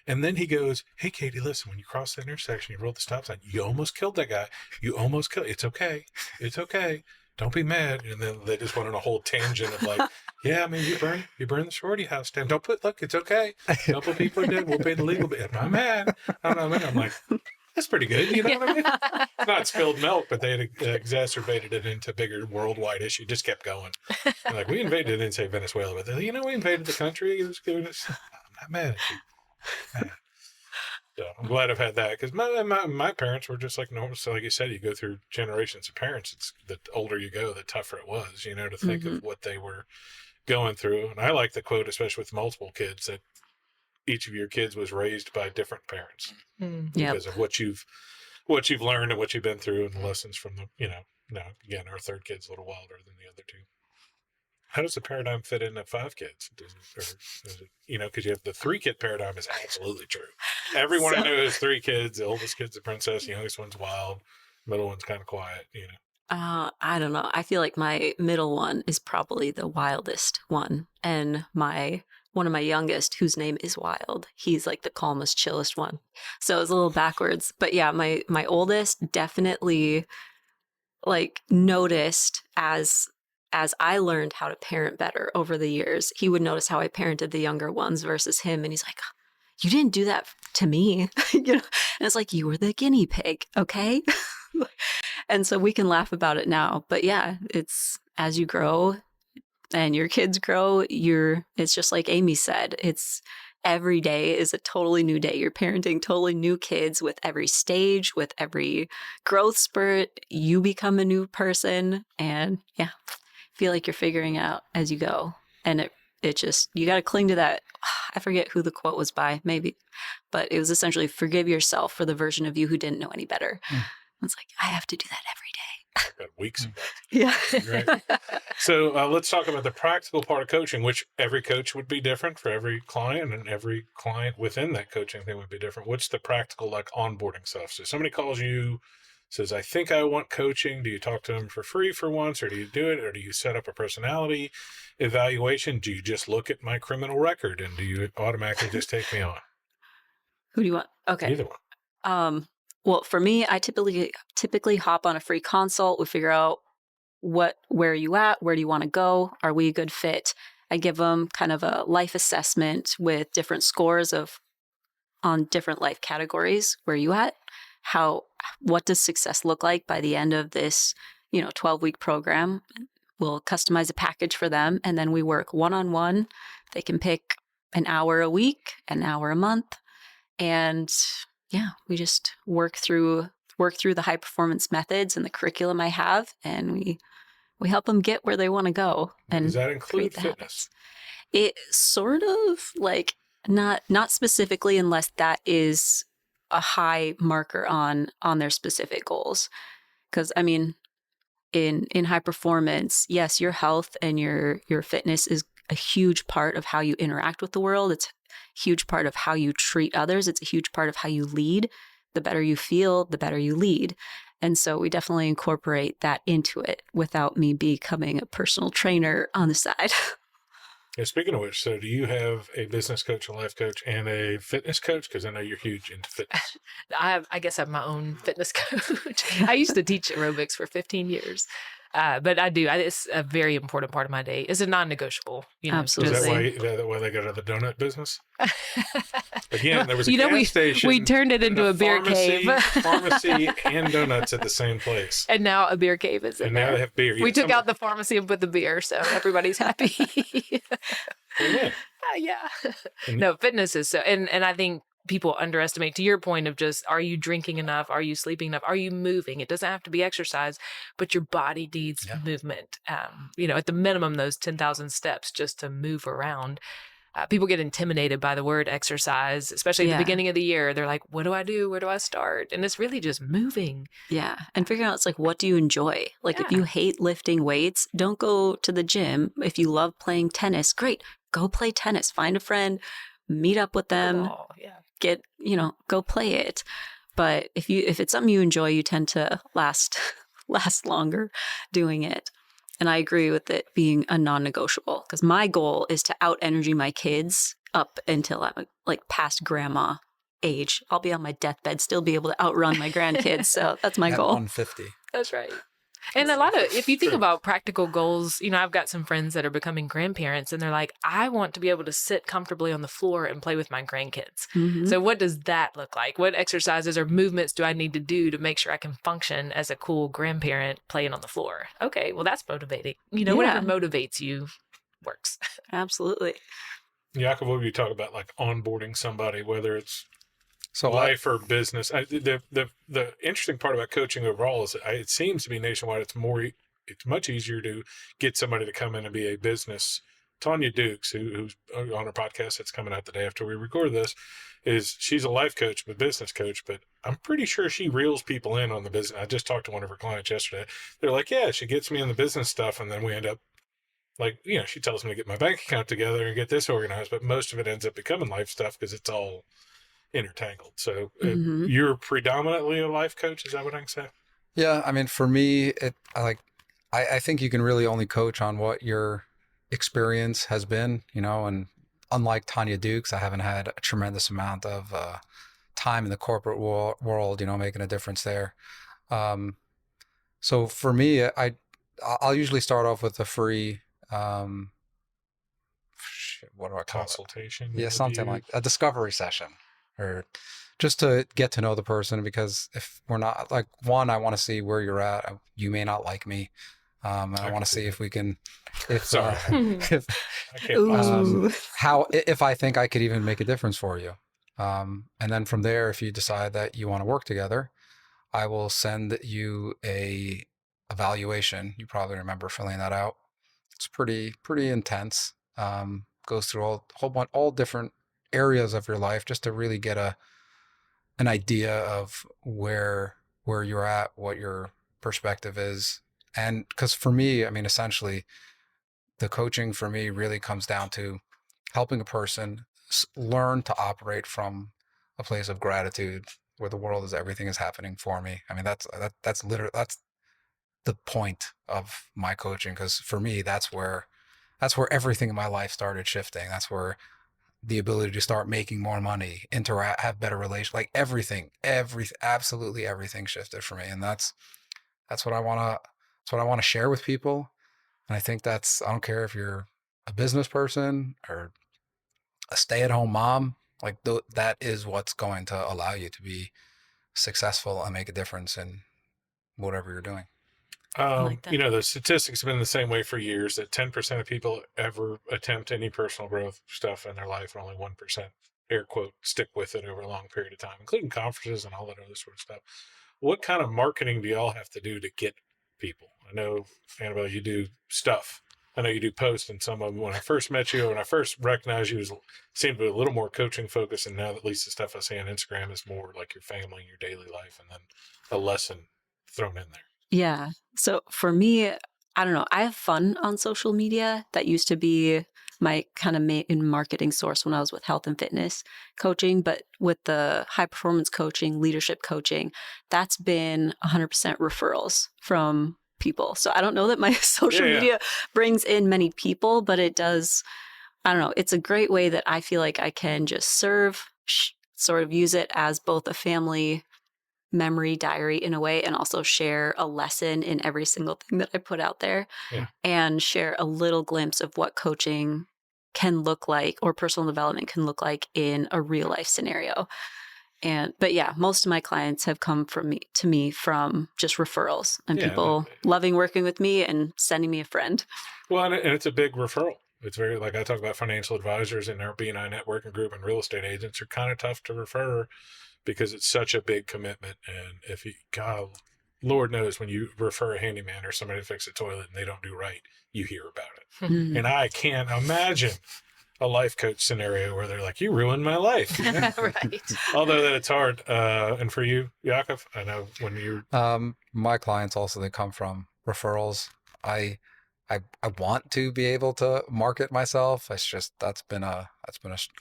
and then he goes, hey, Katie, listen, when you cross the intersection, you roll the stop sign. You almost killed that guy. You almost killed. It's okay. It's okay. don't be mad. And then they just went on a whole tangent of like, yeah, I mean, you burn the sorority house down. Look, it's okay. A couple of people are dead. We'll pay the legal bill. I'm not mad. I'm like, that's pretty good. You know what I mean? It's not spilled milk, but they had exacerbated it into a bigger worldwide issue. Just kept going. And like, we invaded, they didn't say Venezuela, but we invaded the country. It was good. I'm not mad at you. Man. So I'm glad I've had that because my parents were just like normal. So like you said, you go through generations of parents. It's the older you go, the tougher it was, to think of what they were going through. And I like the quote, especially with multiple kids, that each of your kids was raised by different parents because of what you've learned and what you've been through and the lessons from the, now again, our third kid's a little wilder than the other two. How does the paradigm fit into 5 kids? Because you have the 3-kid paradigm is absolutely true. Everyone I know has 3 kids. The oldest kid's a princess. The youngest one's wild. Middle one's kind of quiet, I don't know. I feel like my middle one is probably the wildest one. And one of my youngest, whose name is Wild, he's like the calmest, chillest one. So it's a little backwards. But yeah, my oldest definitely like noticed as I learned how to parent better over the years, he would notice how I parented the younger ones versus him. And he's like, you didn't do that to me. And it's like, you were the guinea pig. Okay. And so we can laugh about it now. But yeah, it's as you grow and your kids grow, it's just like Amy said, it's every day is a totally new day. You're parenting totally new kids with every stage, with every growth spurt, you become a new person. And yeah, feel like you're figuring out as you go. And it just, you got to cling to that. I forget who the quote was by, maybe, but it was essentially forgive yourself for the version of you who didn't know any better. It's like, I have to do that every day. Got weeks of that. Yeah. Right. So let's talk about the practical part of coaching, which every coach would be different for every client, and every client within that coaching thing would be different. What's the practical, like, onboarding stuff? So somebody calls you, says, I think I want coaching. Do you talk to them for free for once, or do you do it, or do you set up a personality evaluation? Do you just look at my criminal record, and do you automatically just take me on? Who do you want? Okay. Either one. Well, for me, I typically hop on a free consult. We figure out where are you at? Where do you want to go? Are we a good fit? I give them kind of a life assessment with different scores on different life categories. Where are you at? What does success look like by the end of this, 12-week program? We'll customize a package for them, and then we work one-on-one. They can pick an hour a week, an hour a month, and yeah, we just work through the high performance methods and the curriculum I have, and we help them get where they want to go. And does that include fitness? Habits. It sort of like not specifically, unless that is a high marker on their specific goals. Because I mean, in high performance, yes, your health and your fitness is a huge part of how you interact with the world. It's a huge part of how you treat others. It's a huge part of how you lead. The better you feel, the better you lead. And so we definitely incorporate that into it without me becoming a personal trainer on the side. Yeah, speaking of which, so do you have a business coach, a life coach, and a fitness coach? Because I know you're huge into fitness. I guess I have my own fitness coach. I used to teach aerobics for 15 years. But I do. It's a very important part of my day. It's a non-negotiable. Absolutely. Is that why they got out of the donut business? Again, there was a gas station. We turned it into a beer cave. Pharmacy and donuts at the same place. And now a beer cave is in there. And now they have beer. We took out the pharmacy and put the beer, so everybody's happy. Yeah. Yeah. No, fitness is so, and I think people underestimate, to your point of just, are you drinking enough? Are you sleeping enough? Are you moving? It doesn't have to be exercise, but your body needs movement. At the minimum, those 10,000 steps just to move around. People get intimidated by the word exercise, especially at the beginning of the year. They're like, what do I do? Where do I start? And it's really just moving. Yeah. And figuring out, it's like, what do you enjoy? Like, if you hate lifting weights, don't go to the gym. If you love playing tennis, great. Go play tennis. Find a friend, meet up with them. Go play it. But if it's something you enjoy, you tend to last longer doing it. And I agree with it being a non-negotiable, because my goal is to out-energy my kids up until I'm like past grandma age. I'll be on my deathbed, still be able to outrun my grandkids. So that's my goal. 150. That's right. And a lot of, if you think True. about practical goals, I've got some friends that are becoming grandparents and they're like, I want to be able to sit comfortably on the floor and play with my grandkids. Mhm. So what does that look like? What exercises or movements do I need to do to make sure I can function as a cool grandparent playing on the floor? Okay, well, that's motivating. Whatever Yeah. motivates you works. Absolutely. Yaakov, what would you talk about, like onboarding somebody, whether it's So life or business? The interesting part about coaching overall is it seems to be nationwide. It's much easier to get somebody to come in and be a business. Tanya Dukes, who's on her podcast that's coming out the day after we record this, she's a life coach, but business coach. But I'm pretty sure she reels people in on the business. I just talked to one of her clients yesterday. They're like, yeah, she gets me in the business stuff, and then we end up like, she tells me to get my bank account together and get this organized, but most of it ends up becoming life stuff because it's all intertangled. So Mhm. you're predominantly a life coach. Is that what I can say? yeah, I mean, for me, I think you can really only coach on what your experience has been, and unlike Tanya Dukes, I haven't had a tremendous amount of time in the corporate world, making a difference there. So for me, I'll usually start off with a free, what do I call it? Consultation. Yeah, something interview. like a discovery session, or just to get to know the person. Because if we're not like one, I want to see where you're at. You may not like me, and I I want can to see see that. if we can, Sorry. if I can't possibly. Ooh. if I think I could even make a difference for you. And then from there, if you decide that you want to work together, I will send you a evaluation. You probably remember filling that out. It's pretty intense. Goes through all different areas of your life just to really get an idea of where you're at, what your perspective is. And because for me, I mean, essentially, the coaching for me really comes down to helping a person learn to operate from a place of gratitude where the world is everything is happening for me. I mean, that's literally that's the point of my coaching, because for me that's where everything in my life started shifting. That's where the ability to start making more money, interact, have better relations, like absolutely everything shifted for me. And that's what I want to share with people. And I think I don't care if you're a business person or a stay-at-home mom, like that is what's going to allow you to be successful and make a difference in whatever you're doing. I like that. The statistics have been the same way for years, that 10% of people ever attempt any personal growth stuff in their life, and only 1%, air quote, stick with it over a long period of time, including conferences and all that other sort of stuff. What kind of marketing do y'all have to do to get people? I know, Annabelle, you do stuff. I know you do posts, and some of them, when I first met you, when I first recognized you, seemed to be a little more coaching focused, and now at least the stuff I see on Instagram is more like your family and your daily life, and then a lesson thrown in there. Yeah. So for me, I don't know. I have fun on social media. That used to be my kind of main marketing source when I was with health and fitness coaching. But with the high performance coaching, leadership coaching, that's been 100% referrals from people. So I don't know that my social Yeah. media brings in many people, but it does. I don't know. It's a great way that I feel like I can just serve, sort of use it as both a family memory diary in a way, and also share a lesson in every single thing that I put out there, Yeah. and share a little glimpse of what coaching can look like, or personal development can look like in a real life scenario. But yeah, most of my clients have come to me from just referrals, and people loving working with me and sending me a friend. Well, and it's a big referral. It's very, like I talk about financial advisors and our BNI networking group, and real estate agents are kind of tough to refer because it's such a big commitment. And if God, Lord knows, when you refer a handyman or somebody to fix a toilet and they don't do right, you hear about it. Mm. And I can't imagine a life coach scenario where they're like, you ruined my life. Right. Although that it's hard. And for you, Yaakov, I know when you're... My clients also, they come from referrals. I want to be able to market myself. It's just that's been a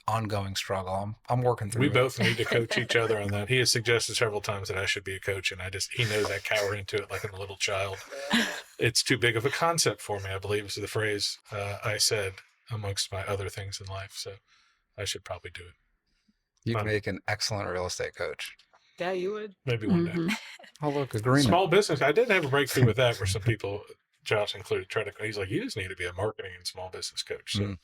ongoing struggle. I'm working through We it. both need to coach each other on that. He has suggested several times that I should be a coach, and he knows I cower into it like a little child. It's too big of a concept for me, I believe is the phrase I said amongst my other things in life. So I should probably do it. You'd make an excellent real estate coach. Yeah, you would. Maybe one day. Mhm. Oh, look, agreement. Small business. I did have a breakthrough with that where some people, Josh included, tried to, he's like, you just need to be a marketing and small business coach. So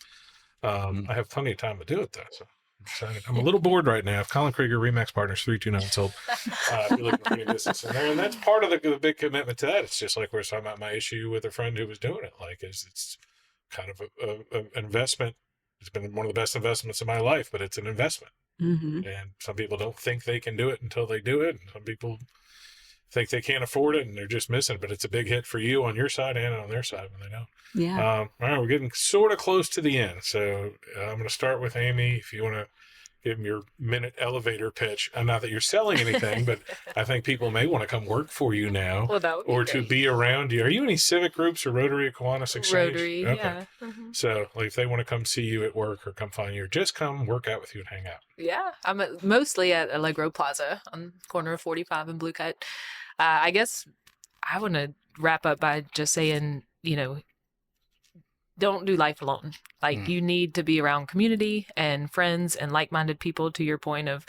I have plenty of time to do it though. So I'm excited. I'm a little bored right now. If Colin Krieger, Remax Partners, 329 sold. If you're looking for any business in there. And that's part of the big commitment to that. It's just like we were talking about my issue with a friend who was doing it. Like, it's kind of an investment. It's been one of the best investments of my life, but it's an investment. Mhm. And some people don't think they can do it until they do it. And some people think they can't afford it and they're just missing it. But it's a big hit for you on your side and on their side when they don't. Yeah. All right, we're getting sort of close to the end. So I'm going to start with Amy. If you want to give them your minute elevator pitch. Not that you're selling anything, but I think people may want to come work for you now, Well, that would be or to great. be around you. Are you in any civic groups or Rotary at Kiwanis Exchange? Rotary, Okay. yeah. Mm-hmm. So like, if they want to come see you at work or come find you, or just come work out with you and hang out. Yeah, I'm mostly at Allegro Plaza on the corner of 45 and Blue Cut. I guess I want to wrap up by just saying, don't do life alone. Like, you need to be around community and friends and like-minded people, to your point of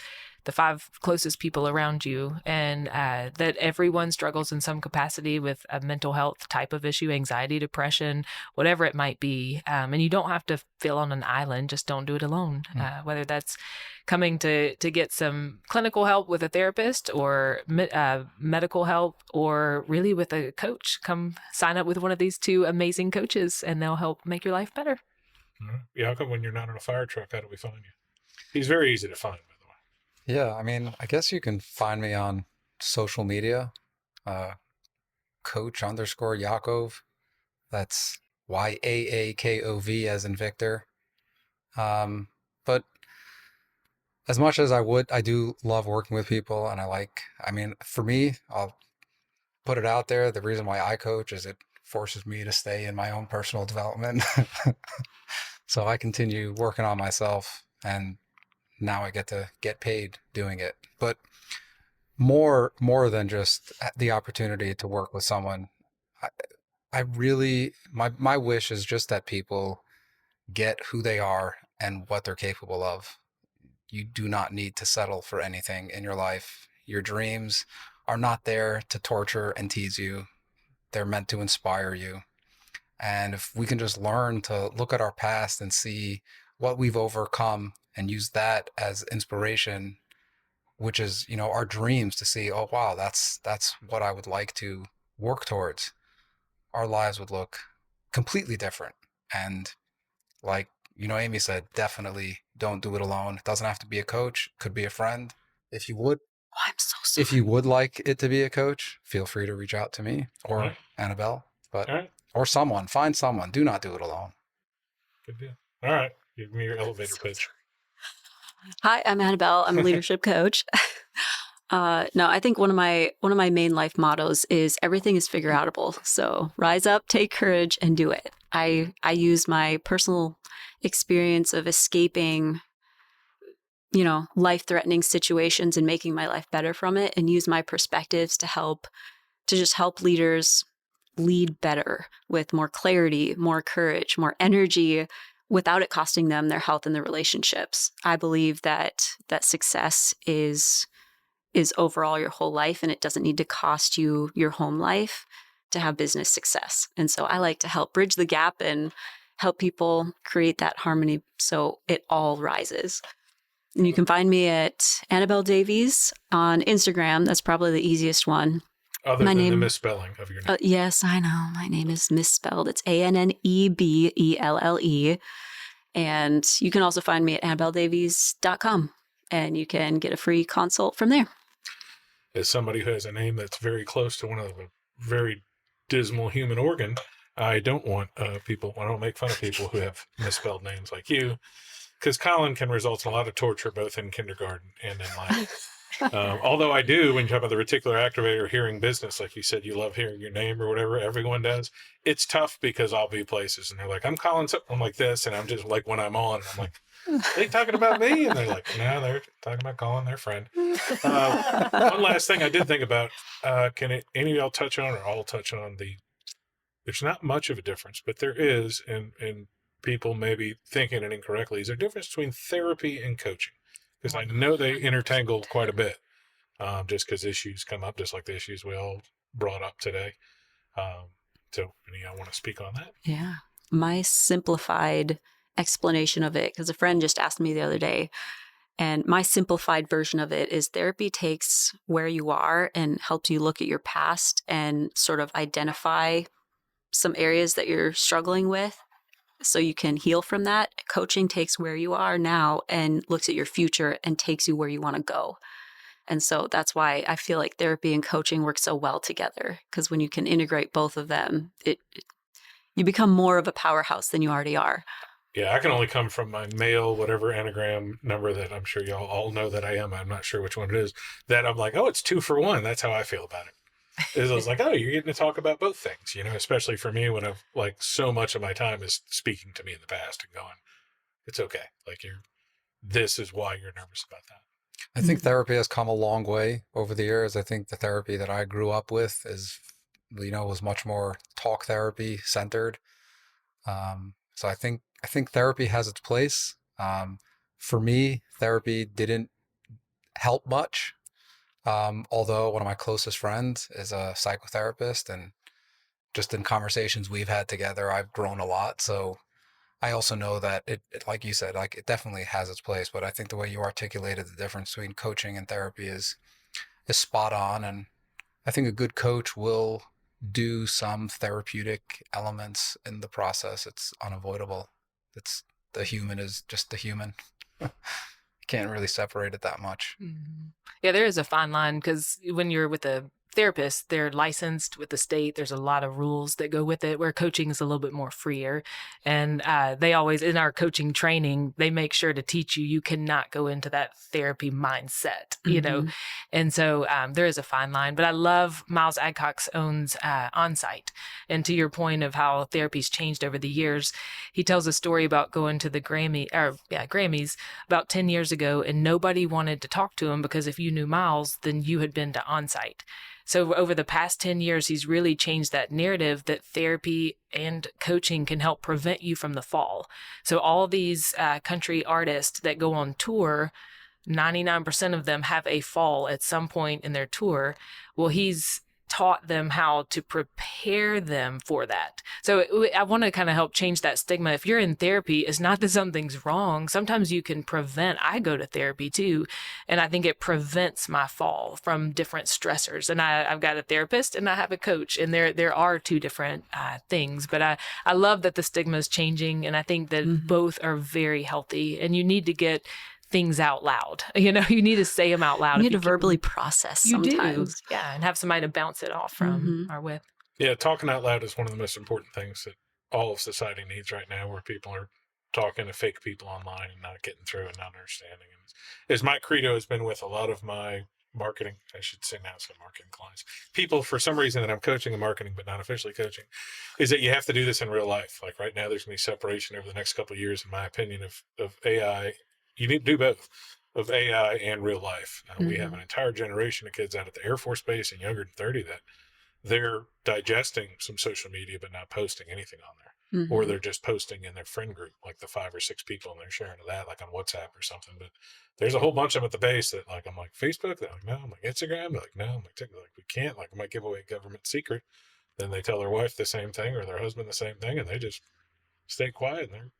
the 5 closest people around you, and that everyone struggles in some capacity with a mental health type of issue, anxiety, depression, whatever it might be. And you don't have to feel on an island. Just don't do it alone. Whether that's coming to get some clinical help with a therapist, or medical help, or really with a coach. Come sign up with one of these 2 amazing coaches, and they'll help make your life better. Yaakov, when you're not on a fire truck, how do we find you? He's very easy to find, by the way. Yeah, I mean, I guess you can find me on social media, coach_Yaakov. That's Yaakov as in Victor. But as much as I do love working with people, and for me, I'll put it out there. The reason why I coach is it forces me to stay in my own personal development. So I continue working on myself, and now I get to get paid doing it. But more than just the opportunity to work with someone, I really, my wish is just that people get who they are and what they're capable of. You do not need to settle for anything in your life. Your dreams are not there to torture and tease you. They're meant to inspire you. And if we can just learn to look at our past and see what we've overcome and use that as inspiration, which is, our dreams, to see, oh, wow, that's what I would like to work towards, our lives would look completely different. And like, Amy said, definitely don't do it alone. It doesn't have to be a coach. It could be a friend. If you would, I'm so sorry. if you would like it to be a coach, feel free to reach out to me or Right. Annebelle, but All right. or someone. Find someone. Do not do it alone. Good deal. All right. Give me your elevator pitch. Hi, I'm Annabelle. I'm a leadership coach. No, I think one of my main life mottos is everything is figure outable. So rise up, take courage, and do it. I use my personal experience of escaping, life-threatening situations and making my life better from it, and use my perspectives to just help leaders lead better with more clarity, more courage, more energy, without it costing them their health and their relationships. I believe that success is overall your whole life, and it doesn't need to cost you your home life to have business success. And so I like to help bridge the gap and help people create that harmony so it all rises. And you can find me at Annebelle Davies on Instagram. That's probably the easiest one. Other than the misspelling of your name. Yes, I know. My name is misspelled. It's ANNEBELLE. And you can also find me at AnnebelleDavies.com, and you can get a free consult from there. As somebody who has a name that's very close to one of the very dismal human organ, I don't want I don't make fun of people who have misspelled names like you, because Colin can result in a lot of torture both in kindergarten and in life. Although I do, when you talk about the reticular activator hearing business, like you said, you love hearing your name or whatever, everyone does. It's tough because I'll be places and they're like, I'm Colin, I'm like this. And I'm just like, when I'm on, I'm like, are they talking about me? And they're like, no, they're talking about Colin, their friend. One last thing I did think about, can any of y'all touch on, or all touch on there's not much of a difference, but there is, and people may be thinking it incorrectly, is there a difference between therapy and coaching? Because I know they intertangle quite a bit. just because issues come up, just like the issues we all brought up today. So, I want to speak on that. Yeah. My simplified explanation of it, because a friend just asked me the other day, and my simplified version of it is therapy takes where you are and helps you look at your past and sort of identify some areas that you're struggling with so you can heal from that. Coaching takes where you are now and looks at your future and takes you where you want to go. And so that's why I feel like therapy and coaching work so well together, because when you can integrate both of them, you become more of a powerhouse than you already are. Yeah, I can only come from my male, whatever anagram number that I'm sure y'all all know that I am. I'm not sure which one it is. That I'm like, oh, it's 2 for 1. That's how I feel about it. Is I was like, oh, you're getting to talk about both things, especially for me when I've like so much of my time is speaking to me in the past and going, it's okay. Like this is why you're nervous about that. I think therapy has come a long way over the years. I think the therapy that I grew up with was much more talk therapy centered. So I think therapy has its place. For me, therapy didn't help much. Although one of my closest friends is a psychotherapist, and just in conversations we've had together, I've grown a lot. So I also know that it like you said, like it definitely has its place. But I think the way you articulated the difference between coaching and therapy is spot on. And I think a good coach will do some therapeutic elements in the process. It's unavoidable. The human is just the human. Can't really separate it that much. Mm-hmm. Yeah, there is a fine line, because when you're with a therapist, they're licensed with the state. There's a lot of rules that go with it, where coaching is a little bit more freer. And they always, in our coaching training, they make sure to teach you cannot go into that therapy mindset, And so there is a fine line. But I love Miles Adcock's owns On-Site. And to your point of how therapy's changed over the years, he tells a story about going to the Grammys about 10 years ago, and nobody wanted to talk to him because if you knew Miles, then you had been to On-Site. So over the past 10 years, he's really changed that narrative that therapy and coaching can help prevent you from the fall. So all these country artists that go on tour, 99% of them have a fall at some point in their tour. Well, he's taught them how to prepare them for that. So I want to kind of help change that stigma. If you're in therapy, it's not that something's wrong. Sometimes you can prevent. I go to therapy too, and I think it prevents my fall from different stressors. And I've got a therapist and I have a coach, and there are two different things. But I love that the stigma is changing, and I think that both are very healthy, and you need to get things out loud. You need to say them out loud. You need to verbally process sometimes. You do. Yeah, and have somebody to bounce it off from or with. Yeah, talking out loud is one of the most important things that all of society needs right now, where people are talking to fake people online and not getting through and not understanding. And as my credo has been with a lot of my marketing, I should say now some marketing clients, people for some reason that I'm coaching and marketing but not officially coaching, is that you have to do this in real life. Like right now, there's going to be separation over the next couple of years, in my opinion, of AI. You need to do both, of AI and real life. We have an entire generation of kids out at the Air Force Base and younger than 30 that they're digesting some social media but not posting anything on there. Or they're just posting in their friend group, like the 5 or 6 people, and they're sharing that like on WhatsApp or something. But there's a whole bunch of them at the base that like, I'm like, Facebook? They're like, no. I'm like, Instagram? They're like, no. I'm like, TikTok. Like, we can't. Like, I might give away a government secret. Then they tell their wife the same thing or their husband the same thing, and they just stay quiet, and they're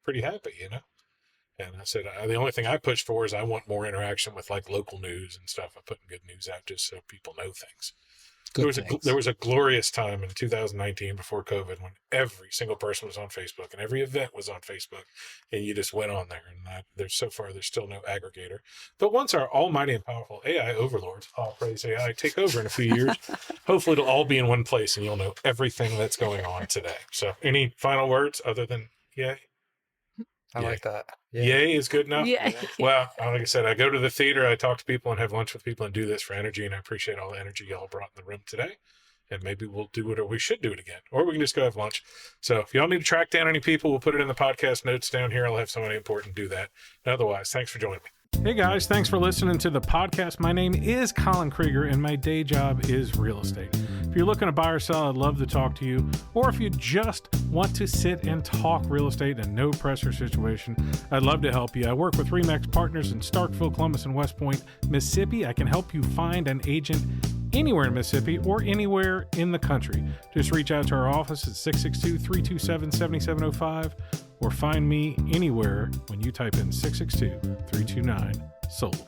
pretty happy, And I said, the only thing I pushed for is I want more interaction with like local news and stuff. I'm putting good news out just so people know things. There was a glorious time in 2019 before COVID when every single person was on Facebook and every event was on Facebook, and you just went on there. And there's still no aggregator. But once our almighty and powerful AI overlords, all praise AI, take over in a few years, hopefully it'll all be in one place and you'll know everything that's going on today. So any final words other than yay? I like that. Yay is good enough. Yeah. Well, like I said, I go to the theater, I talk to people and have lunch with people and do this for energy. And I appreciate all the energy y'all brought in the room today. And maybe we'll do it, or we should do it again, or we can just go have lunch. So if y'all need to track down any people, we'll put it in the podcast notes down here. I'll have somebody important do that. Otherwise, thanks for joining me. Hey guys, thanks for listening to the podcast. My name is Colin Krieger and my day job is real estate. If you're looking to buy or sell, I'd love to talk to you. Or if you just want to sit and talk real estate in a no pressure situation, I'd love to help you. I work with RE/MAX Partners in Starkville, Columbus, and West Point, Mississippi. I can help you find an agent anywhere in Mississippi or anywhere in the country. Just reach out to our office at 662-327-7705 or find me anywhere when you type in 662-329-SOLD.